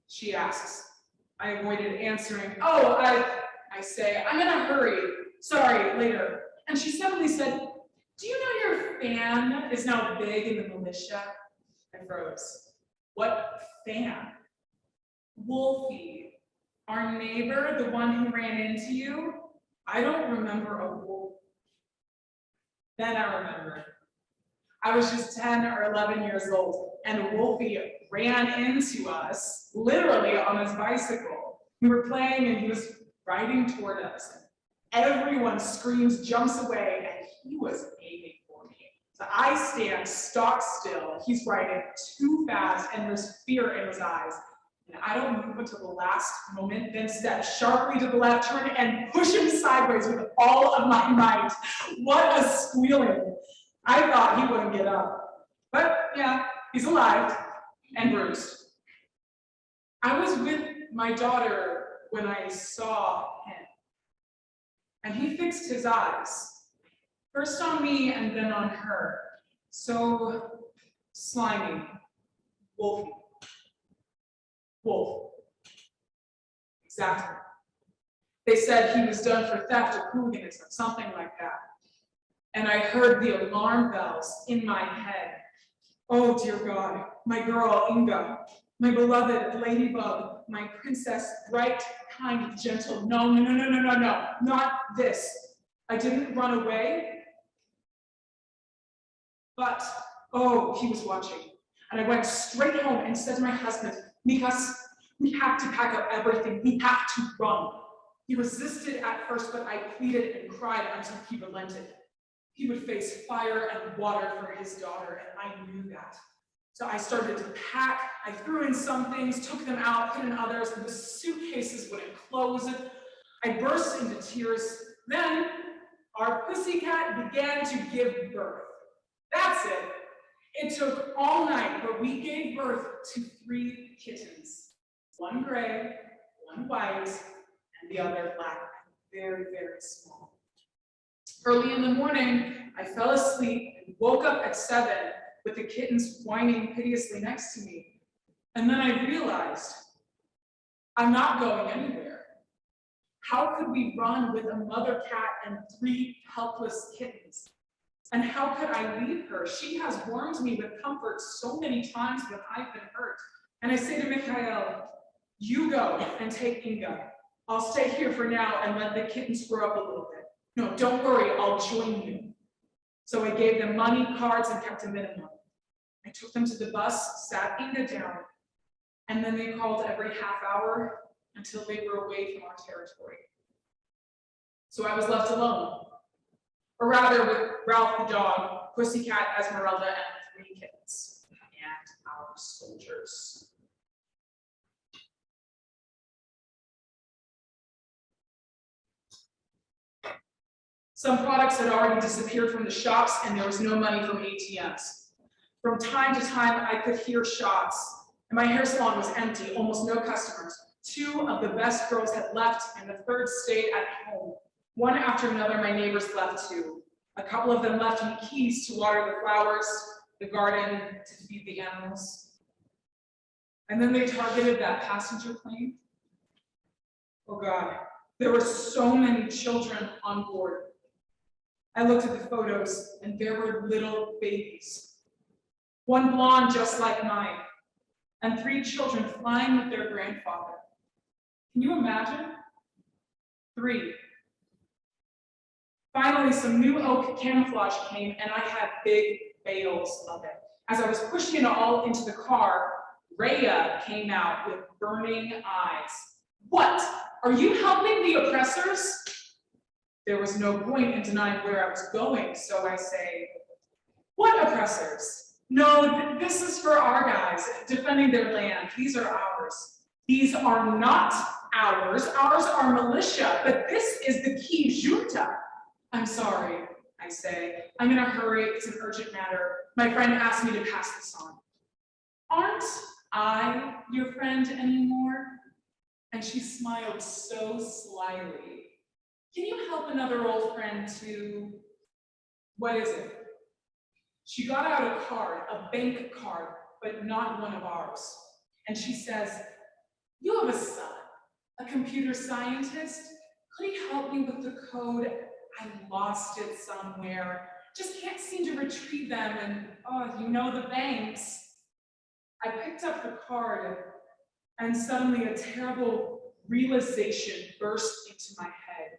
she asks. I avoided answering. "Oh, I say, I'm in a hurry. Sorry, later." And she suddenly said, "Do you know your fan is now big in the militia?" I froze. "What fan?" "Wolfie, our neighbor, the one who ran into you. I don't remember a wolf." Then I remembered. I was just 10 or 11 years old, and Wolfie ran into us, literally on his bicycle. We were playing and he was riding toward us. Everyone screams, jumps away, and he was aiming for me. So I stand stock still. He's riding too fast, and there's fear in his eyes. And I don't move until the last moment, then step sharply to the left, turn and push him sideways with all of my might. What a squealing. I thought he wouldn't get up. But yeah, he's alive and bruised. I was with my daughter when I saw him. And he fixed his eyes, first on me and then on her. So slimy, wolfy. Wolf. Exactly. They said he was done for theft or hooliganism, something like that. And I heard the alarm bells in my head. Oh dear God, my girl Inga, my beloved ladybug, my princess, bright, kind, gentle. No, not this. I didn't run away, but, oh, he was watching. And I went straight home and said to my husband, "Mikas, we have to pack up everything. We have to run." He resisted at first, but I pleaded and cried until he relented. He would face fire and water for his daughter, and I knew that. So I started to pack. I threw in some things, took them out, put in others, and the suitcases wouldn't close. I burst into tears. Then our pussycat began to give birth. That's it. It took all night, but we gave birth to 3 kittens. One gray, one white, and the other black, very, very small. Early in the morning, I fell asleep and woke up at 7 with the kittens whining piteously next to me. And then I realized, I'm not going anywhere. How could we run with a mother cat and 3 helpless kittens? And how could I leave her? She has warmed me with comfort so many times when I've been hurt. And I say to Mikhail, "You go and take Inga. I'll stay here for now and let the kittens grow up a little bit. No, don't worry, I'll join you." So I gave them money, cards, and kept a minimum. I took them to the bus, sat Inga down, and then they called every half hour until they were away from our territory. So I was left alone. Or rather with Ralph the dog, Pussycat, Esmeralda, and 3 kittens, and our soldiers. Some products had already disappeared from the shops, and there was no money from ATMs. From time to time, I could hear shots, and my hair salon was empty, almost no customers. 2 of the best girls had left, and the third stayed at home. One after another, my neighbors left too. A couple of them left me keys to water the flowers, the garden, to feed the animals. And then they targeted that passenger plane. Oh God, there were so many children on board. I looked at the photos, and there were little babies. One blonde just like mine, and 3 children flying with their grandfather. Can you imagine? 3. Finally, some new oak camouflage came, and I had big bales of it. As I was pushing it all into the car, Rhea came out with burning eyes. What? Are you helping the oppressors? There was no point in denying where I was going, so I say, what oppressors? No, this is for our guys, defending their land. These are ours. These are not ours. Ours are militia, but this is the key junta. I'm sorry, I say. I'm in a hurry. It's an urgent matter. My friend asked me to pass this on. Aren't I your friend anymore? And she smiled so slyly. Can you help another old friend to, what is it? She got out a card, a bank card, but not one of ours. And she says, you have a son, a computer scientist. Could he help me with the code? I lost it somewhere. Just can't seem to retrieve them, and oh, you know the banks. I picked up the card, and suddenly a terrible realization burst into my head.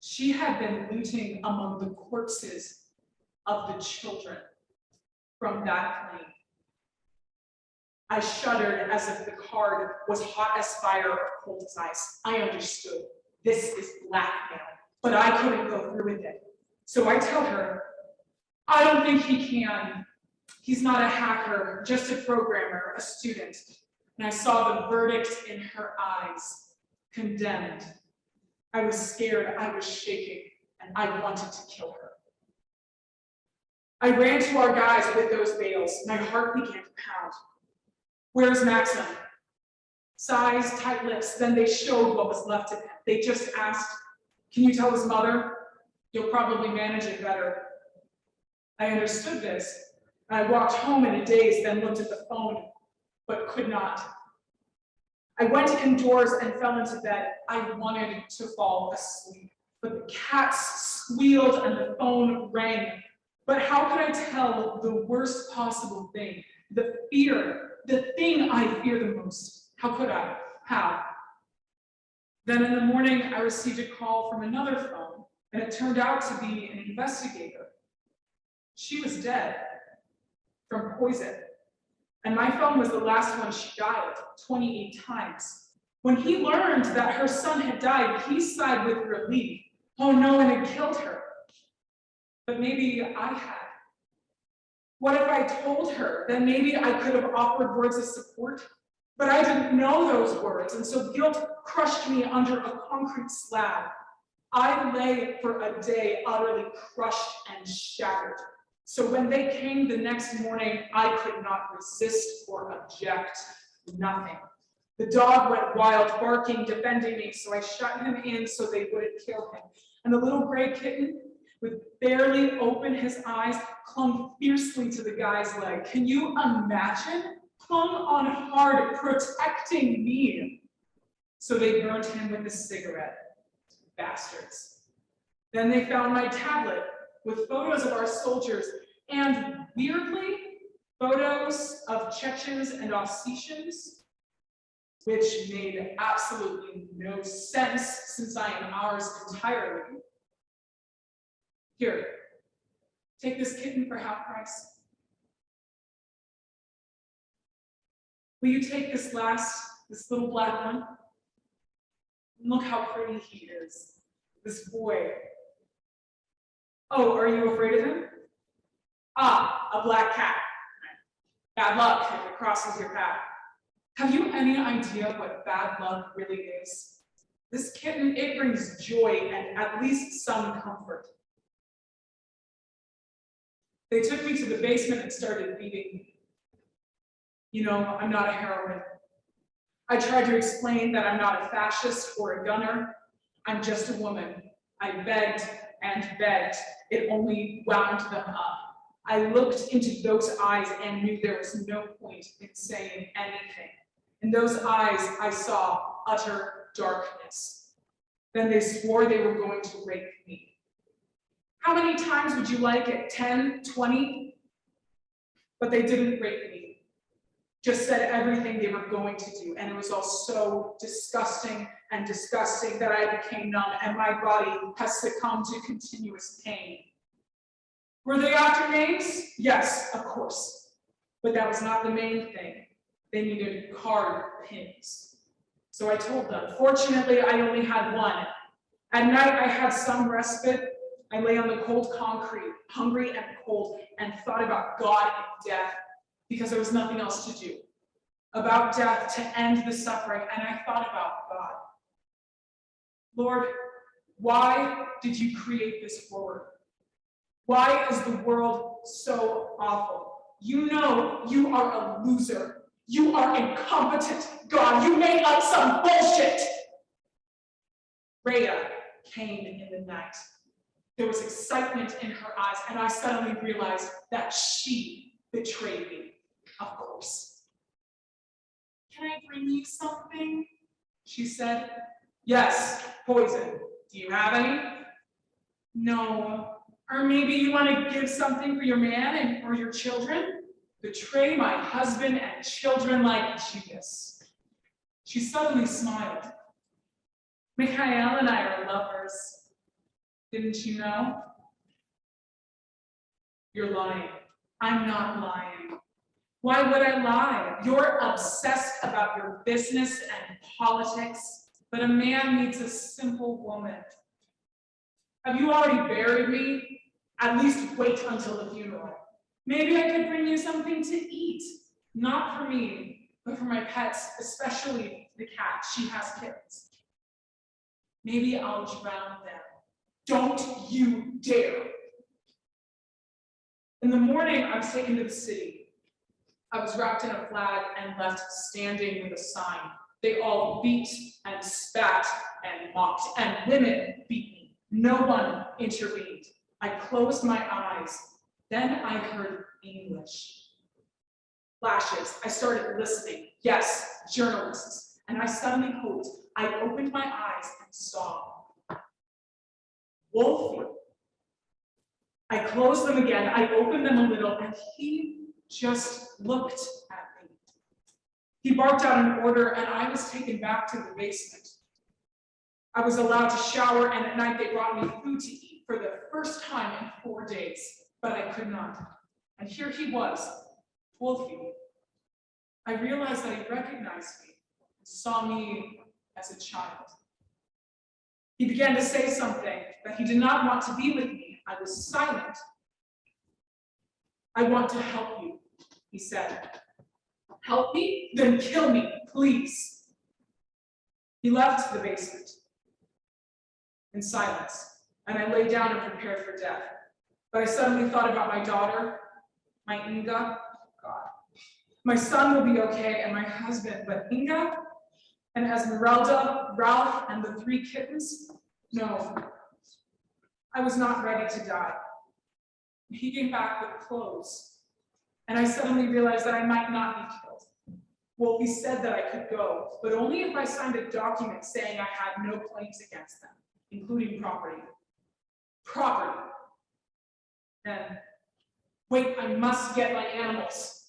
She had been looting among the corpses of the children from that plane. I shuddered as if the card was hot as fire or cold as ice. I understood. This is blackmail, but I couldn't go through with it. So I tell her, I don't think he can. He's not a hacker, just a programmer, a student. And I saw the verdict in her eyes, condemned. I was scared, I was shaking, and I wanted to kill her. I ran to our guys with those bales. My heart began to pound. Where's Maxim? Sighs, tight lips, then they showed what was left of him. They just asked, can you tell his mother? You'll probably manage it better. I understood this. I walked home in a daze, then looked at the phone, but could not. I went indoors and fell into bed. I wanted to fall asleep, but the cats squealed and the phone rang. But how could I tell the worst possible thing? The fear, the thing I fear the most. How could I? How? Then in the morning, I received a call from another phone, and it turned out to be an investigator. She was dead from poison. And my phone was the last one she dialed 28 times. When he learned that her son had died, he sighed with relief. Oh, no one had killed her. But maybe I had. What if I told her? Then maybe I could have offered words of support. But I didn't know those words, and so guilt crushed me under a concrete slab. I lay for a day utterly crushed and shattered. So when they came the next morning, I could not resist or object, nothing. The dog went wild, barking, defending me, so I shut him in so they wouldn't kill him. And the little gray kitten, with barely open his eyes, clung fiercely to the guy's leg. Can you imagine? Clung on hard, protecting me. So they burned him with a cigarette. Bastards. Then they found my tablet with photos of our soldiers and, weirdly, photos of Chechens and Ossetians, which made absolutely no sense since I am ours entirely. Here, take this kitten for half price. Will you take this little black one? Look how pretty he is, this boy. Oh, are you afraid of him? Ah, a black cat. Bad luck if it crosses your path. Have you any idea what bad luck really is? This kitten, it brings joy and at least some comfort. They took me to the basement and started beating me. You know, I'm not a heroine. I tried to explain that I'm not a fascist or a gunner. I'm just a woman. I begged and begged. It only wound them up. I looked into those eyes and knew there was no point in saying anything. In those eyes, I saw utter darkness. Then they swore they were going to rape me. How many times would you like it? 10, 20? But they didn't rape me. Just said everything they were going to do. And it was all so disgusting and disgusting that I became numb and my body has succumbed to continuous pain. Were they after names? Yes, of course. But that was not the main thing. They needed card pins. So I told them. Fortunately, I only had one. At night, I had some respite. I lay on the cold concrete, hungry and cold, and thought about God and death, because there was nothing else to do. About death to end the suffering, and I thought about God. Lord, why did you create this horror? Why is the world so awful? You know you are a loser. You are incompetent. God, you made up some bullshit. Rhea came in the night. There was excitement in her eyes, and I suddenly realized that she betrayed me, of course. Can I bring you something? She said. Yes, poison. Do you have any? No. Or maybe you want to give something for your man or your children? Betray my husband and children like Judas. She suddenly smiled. Mikhail and I are lovers. Didn't you know? You're lying. I'm not lying. Why would I lie? You're obsessed about your business and politics, but a man needs a simple woman. Have you already buried me? At least wait until the funeral. Maybe I could bring you something to eat. Not for me, but for my pets, especially the cat. She has kittens. Maybe I'll drown them. Don't you dare. In the morning, I was taken to the city. I was wrapped in a flag and left standing with a sign. They all beat and spat and mocked, and women beat me. No one intervened. I closed my eyes. Then I heard English. Flashes. I started listening. Yes, journalists. And I suddenly hoped. I opened my eyes and saw Wolfie. I closed them again. I opened them a little, and he just looked at me. He barked out an order, and I was taken back to the basement. I was allowed to shower, and at night they brought me food to eat for the first time in 4 days, but I could not. And here he was, Wolfie. I realized that he recognized me and saw me as a child. He began to say something, that he did not want to be with me. I was silent. I want to help you, he said. Help me? Then kill me, please. He left the basement in silence, and I lay down and prepared for death. But I suddenly thought about my daughter, my Inga. God. My son will be okay, and my husband, but Inga and Esmeralda, Ralph, and the 3 kittens? No. I was not ready to die. He came back with clothes, and I suddenly realized that I might not be killed. Wolfie said that I could go, but only if I signed a document saying I had no claims against them, including property. Property. Then, wait, I must get my animals.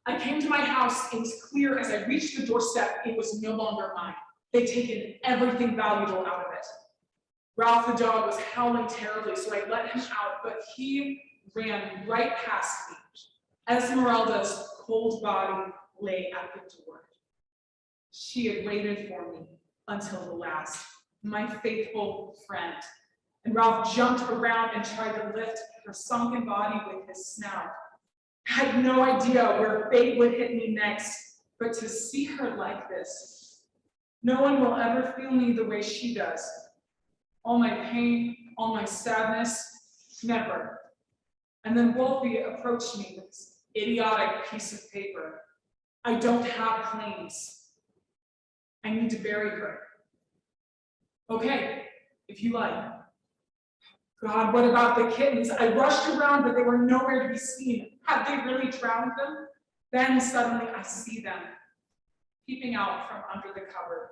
I came to my house. It was clear as I reached the doorstep, it was no longer mine. They'd taken everything valuable out of it. Ralph the dog was howling terribly, so I let him out, but he ran right past me. Esmeralda's cold body lay at the door. She had waited for me until the last, my faithful friend. And Ralph jumped around and tried to lift her sunken body with his snout. I had no idea where fate would hit me next, but to see her like this, no one will ever feel me the way she does. all my pain, all my sadness, never. And then Wolfie approached me with this idiotic piece of paper. I don't have claims. I need to bury her. Okay, if you like. God, what about the kittens? I rushed around, but they were nowhere to be seen. Had they really drowned them? Then suddenly I see them, peeping out from under the cupboard.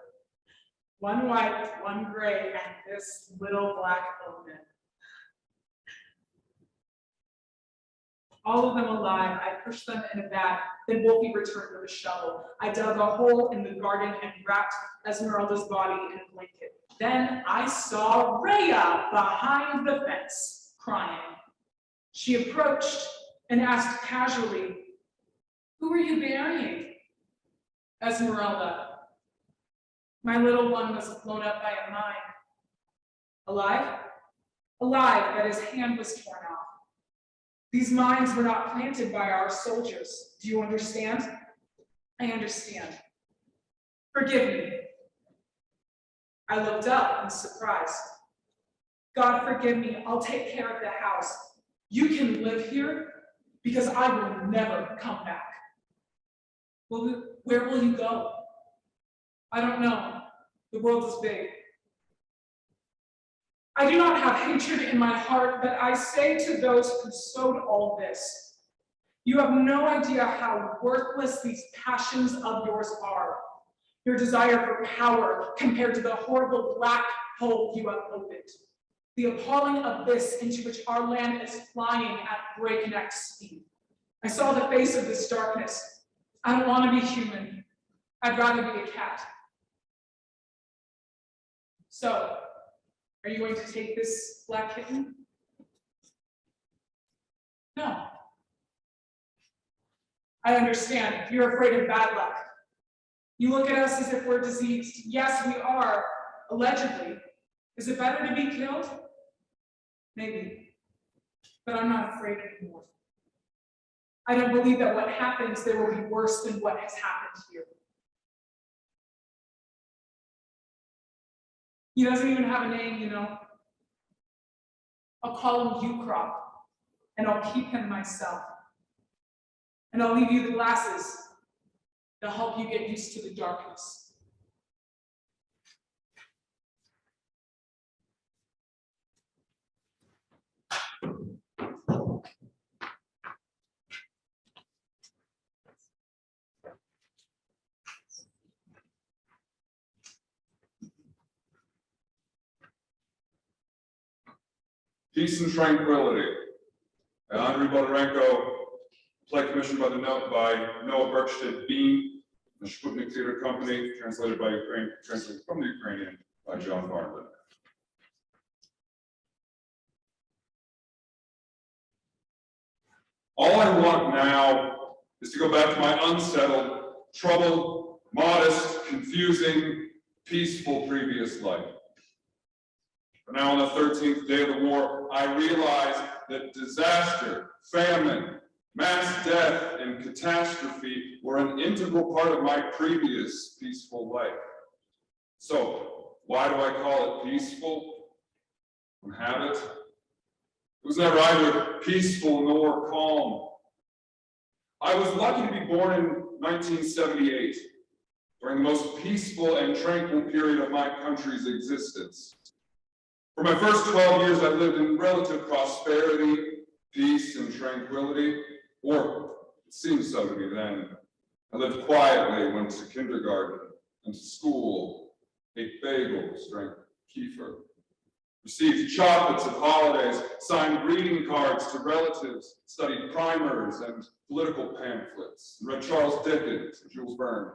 One white, one gray, and this little black omen. All of them alive. I pushed them in a bag. Then Wolfie returned with a shovel. I dug a hole in the garden and wrapped Esmeralda's body in a blanket. Then I saw Rhea behind the fence, crying. She approached and asked casually, "Who are you burying?" "Esmeralda." My little one was blown up by a mine. Alive? Alive, but his hand was torn off. These mines were not planted by our soldiers. Do you understand? I understand. Forgive me. I looked up in surprise. God forgive me, I'll take care of the house. You can live here because I will never come back. Where will you go? I don't know. The world is big. I do not have hatred in my heart, but I say to those who sowed all this, you have no idea how worthless these passions of yours are. Your desire for power compared to the horrible black hole you have opened. The appalling abyss into which our land is flying at breakneck speed. I saw the face of this darkness. I don't want to be human. I'd rather be a cat. So, are you going to take this black kitten? No. I understand. You're afraid of bad luck. You look at us as if we're diseased. Yes, we are, allegedly. Is it better to be killed? Maybe. But I'm not afraid anymore. I don't believe that what happens there will be worse than what has happened here. He doesn't even have a name, you know. I'll call him Ukraw, and I'll keep him myself. And I'll leave you the glasses to help you get used to the darkness. Peace and Tranquility. Andrei Bodarenko, play commissioned by Noah Berkstedt Bean, the Sputnik Theater Company, translated from the Ukrainian by John Farndon. All I want now is to go back to my unsettled, troubled, modest, confusing, peaceful previous life. But now on the 13th day of the war, I realize that disaster, famine, mass death, and catastrophe were an integral part of my previous peaceful life. So, why do I call it peaceful? From habit? It was never either peaceful nor calm. I was lucky to be born in 1978, during the most peaceful and tranquil period of my country's existence. For my first 12 years, I lived in relative prosperity, peace, and tranquility, or it seemed so to me then. I lived quietly, went to kindergarten, went to school, ate bagels, drank kefir, received chocolates at holidays, signed greeting cards to relatives, studied primers and political pamphlets, and read Charles Dickens and Jules Verne.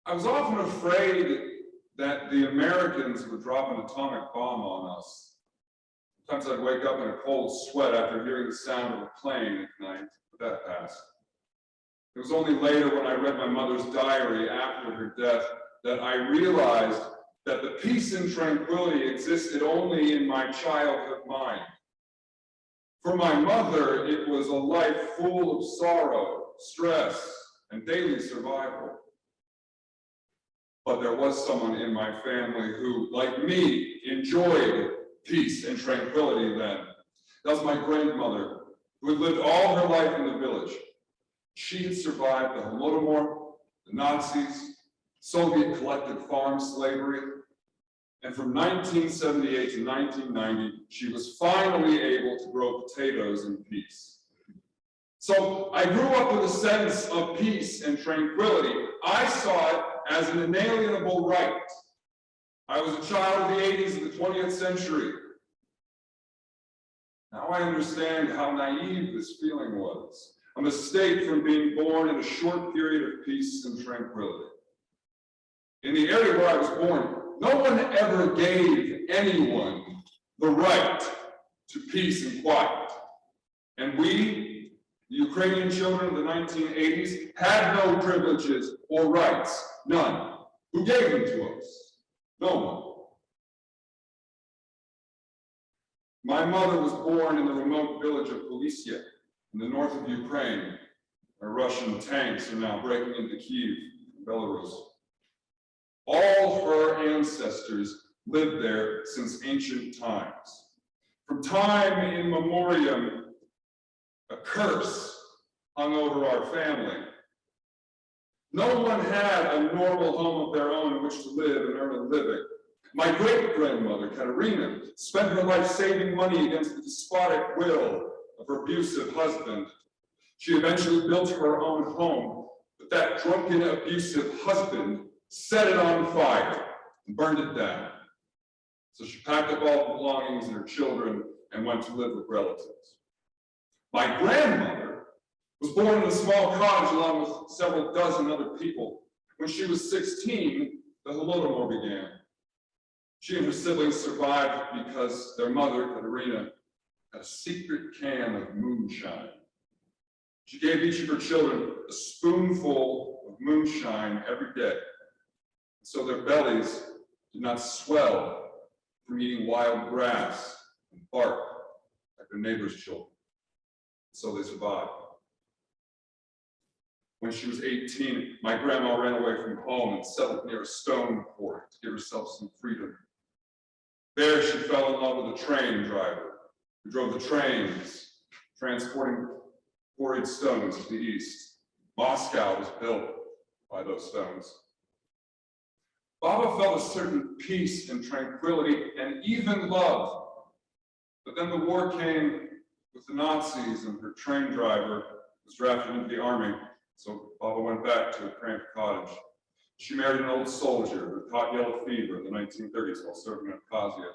I was often afraid that the Americans would drop an atomic bomb on us. Sometimes I'd wake up in a cold sweat after hearing the sound of a plane at night, but that passed. It was only later when I read my mother's diary after her death that I realized that the peace and tranquility existed only in my childhood mind. For my mother, it was a life full of sorrow, stress, and daily survival. But there was someone in my family who, like me, enjoyed peace and tranquility then. That was my grandmother, who had lived all her life in the village. She had survived the Holodomor, the Nazis, Soviet collective farm slavery, and from 1978 to 1990, she was finally able to grow potatoes in peace. So I grew up with a sense of peace and tranquility. I saw it as an inalienable right. I was a child of the 80s of the 20th century. Now I understand how naive this feeling was, a mistake from being born in a short period of peace and tranquility. In the area where I was born, no one ever gave anyone the right to peace and quiet. And we, the Ukrainian children of the 1980s, had no privileges or rights, none. Who gave them to us? No one. My mother was born in the remote village of Polisia, in the north of Ukraine, where Russian tanks are now breaking into Kyiv, Belarus. All her ancestors lived there since ancient times. From time in memoriam, a curse hung over our family. No one had a normal home of their own in which to live and earn a living. My great-grandmother, Katerina, spent her life saving money against the despotic will of her abusive husband. She eventually built her own home, but that drunken, abusive husband set it on fire and burned it down. So she packed up all the belongings and her children and went to live with relatives. My grandmother was born in a small cottage along with several dozen other people. When she was 16, the Holodomor began. She and her siblings survived because their mother, Katerina, had a secret can of moonshine. She gave each of her children a spoonful of moonshine every day, so their bellies did not swell from eating wild grass and bark like their neighbors' children. So they survived. When she was 18, my grandma ran away from home and settled near a stone fort to give herself some freedom. There she fell in love with a train driver who drove the trains, transporting quarried stones to the east. Moscow was built by those stones. Baba felt a certain peace and tranquility and even love. But then the war came with the Nazis and her train driver was drafted into the army. So Baba went back to a cramped cottage. She married an old soldier who caught yellow fever in the 1930s while serving in Abkhazia.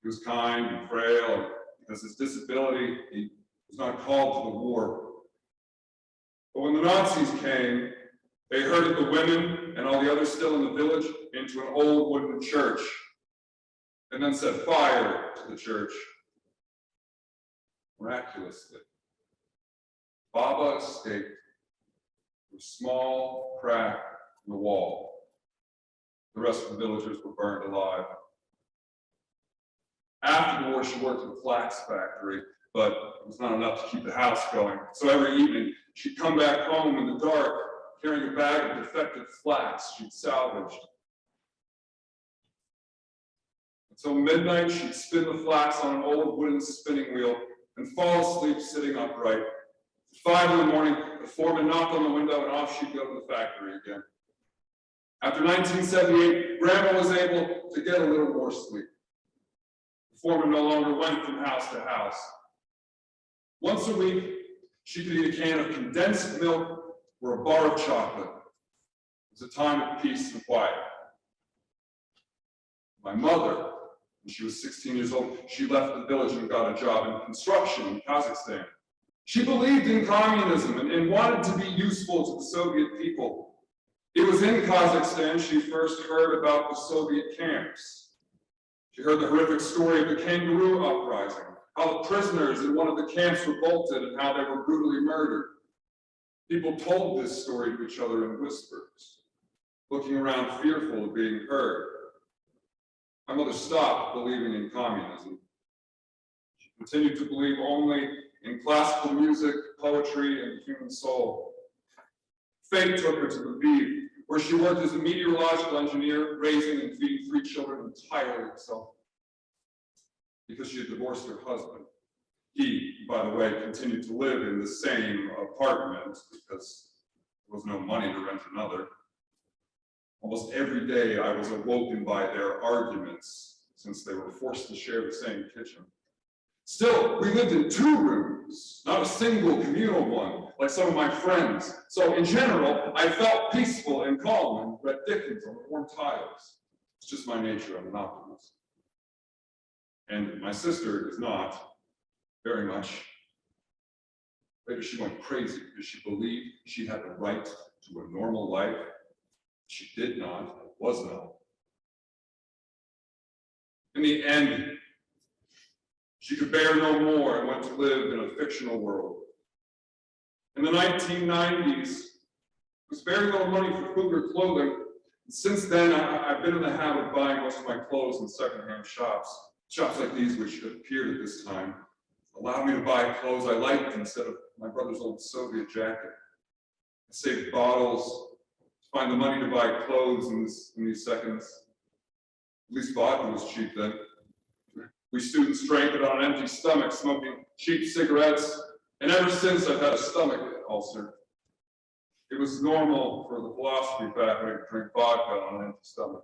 He was kind and frail, and because of his disability, he was not called to the war. But when the Nazis came, they herded the women and all the others still in the village into an old wooden church, and then set fire to the church. Miraculously, Baba escaped through a small crack in the wall. The rest of the villagers were burned alive. After the war, she worked at a flax factory, but it was not enough to keep the house going. So every evening, she'd come back home in the dark, carrying a bag of defective flax she'd salvaged. Until midnight, she'd spin the flax on an old wooden spinning wheel and fall asleep sitting upright. At 5 in the morning, the foreman knocked on the window and off she'd go to the factory again. After 1978, Grandma was able to get a little more sleep. The foreman no longer went from house to house. Once a week, she could eat a can of condensed milk or a bar of chocolate. It was a time of peace and quiet. My mother, when she was 16 years old, she left the village and got a job in construction in Kazakhstan. She believed in communism and wanted to be useful to the Soviet people. It was in Kazakhstan she first heard about the Soviet camps. She heard the horrific story of the kangaroo uprising, how the prisoners in one of the camps revolted and how they were brutally murdered. People told this story to each other in whispers, looking around fearful of being heard. My mother stopped believing in communism. She continued to believe only in classical music, poetry, and the human soul. Fate took her to Lviv, where she worked as a meteorological engineer, raising and feeding 3 children entirely herself. Because she had divorced her husband. He, by the way, continued to live in the same apartment because there was no money to rent another. Almost every day I was awoken by their arguments, since they were forced to share the same kitchen. Still, we lived in 2 rooms, not a single communal one, like some of my friends. So in general, I felt peaceful and calm and read Dickens on the warm tiles. It's just my nature, I'm an optimist. And my sister is not, very much. Later she went crazy because she believed she had the right to a normal life. She did not, was not. In the end, she could bear no more and went to live in a fictional world. In the 1990s, there was very little money for food or clothing. And since then, I've been in the habit of buying most of my clothes in secondhand shops. Shops like these, which appeared at this time, allowed me to buy clothes I liked instead of my brother's old Soviet jacket. I saved bottles to find the money to buy clothes in these seconds. At least vodka was cheap then. We students drank it on an empty stomach, smoking cheap cigarettes, and ever since I've had a stomach ulcer. It was normal for the philosophy faculty to drink vodka on an empty stomach.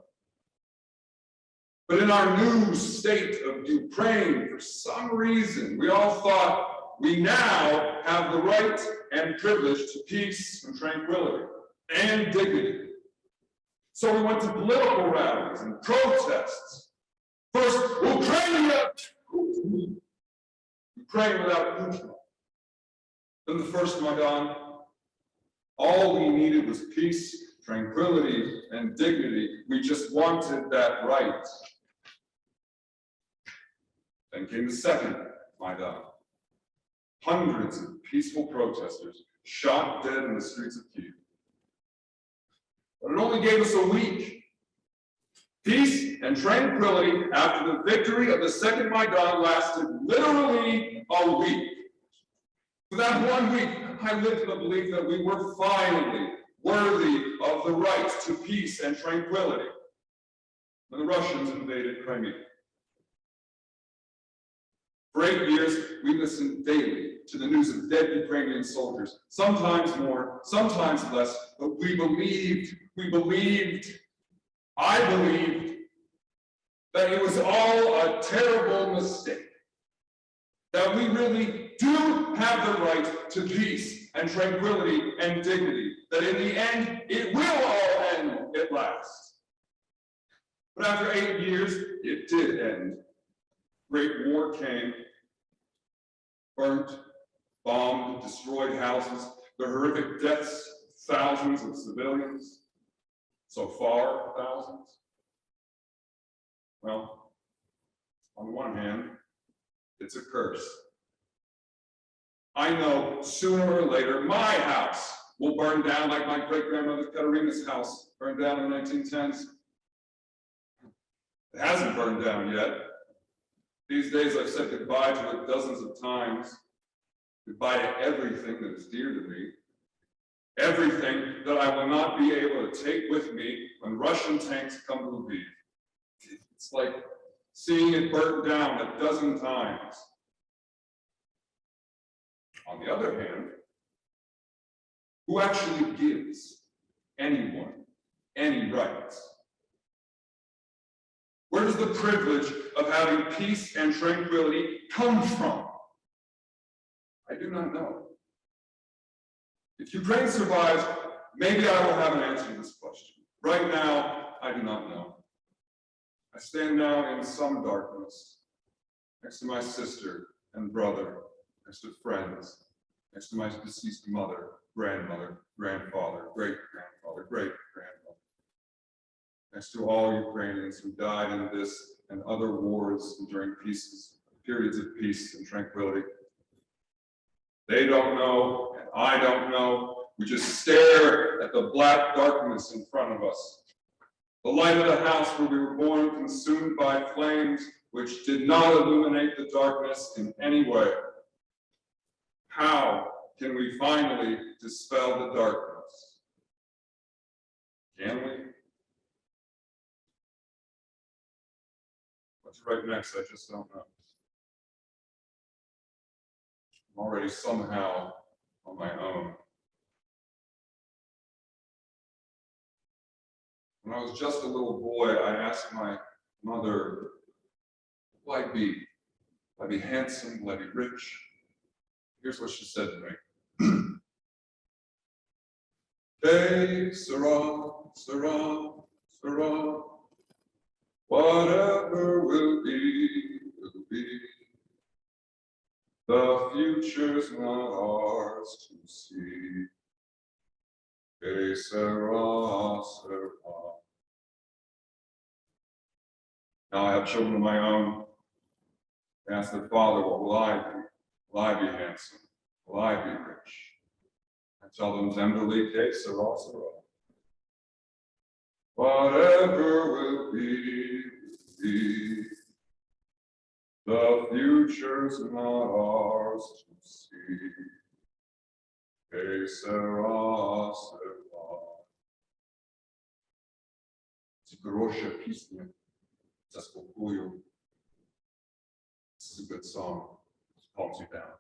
But in our new state of Ukraine, for some reason, we all thought we now have the right and privilege to peace and tranquility and dignity. So we went to political rallies and protests. First, Ukraine without Putin. Then the first Maidan. All we needed was peace, tranquility, and dignity. We just wanted that right. Then came the second Maidan. Hundreds of peaceful protesters shot dead in the streets of Kyiv. But it only gave us a week. Peace and tranquility after the victory of the second Maidan lasted literally a week. For that 1 week, I lived in the belief that we were finally worthy of the right to peace and tranquility when the Russians invaded Crimea. For 8 years, we listened daily to the news of dead Ukrainian soldiers, sometimes more, sometimes less, but we believed, I believed, that it was all a terrible mistake, that we really do have the right to peace and tranquility and dignity, that in the end, it will all end at last. But after 8 years, it did end. Great war came, burnt, bombed, destroyed houses, the horrific deaths of thousands of civilians, so far thousands. Well, on one hand, it's a curse. I know sooner or later my house will burn down like my great-grandmother Katerina's house burned down in the 1910s. It hasn't burned down yet. These days I've said goodbye to it dozens of times. Goodbye to everything that is dear to me. Everything that I will not be able to take with me when Russian tanks come to Lviv. It's like seeing it burnt down a dozen times. On the other hand, who actually gives anyone any rights? Where does the privilege of having peace and tranquility come from? I do not know. If Ukraine survives, maybe I will have an answer to this question. Right now, I do not know. I stand now in some darkness, next to my sister and brother, next to friends, next to my deceased mother, grandmother, grandfather, great-grandfather, great-grandmother, next to all Ukrainians who died in this and other wars during periods of peace and tranquility. They don't know, and I don't know. We just stare at the black darkness in front of us. The light of the house where we were born consumed by flames which did not illuminate the darkness in any way. How can we finally dispel the darkness? Can we? What's right next? I just don't know. I'm already somehow on my own. When I was just a little boy, I asked my mother, will I be? Will I be handsome? Will I be rich? Here's what she said to me. Hey, Sarah, Sarah, Sarah, whatever will be, will be. The future's not ours to see. Hey, Sarah, Sarah. Now I have children of my own. I ask their father, what will I be? Will I be handsome? Will I be rich? I tell them tenderly, hey, Sarah, Sarah. Whatever will be, will be. The future's not ours to see. Hey, Sarah, Sarah. Ці хороші пісні заспокою. This is a good song. It calms you down.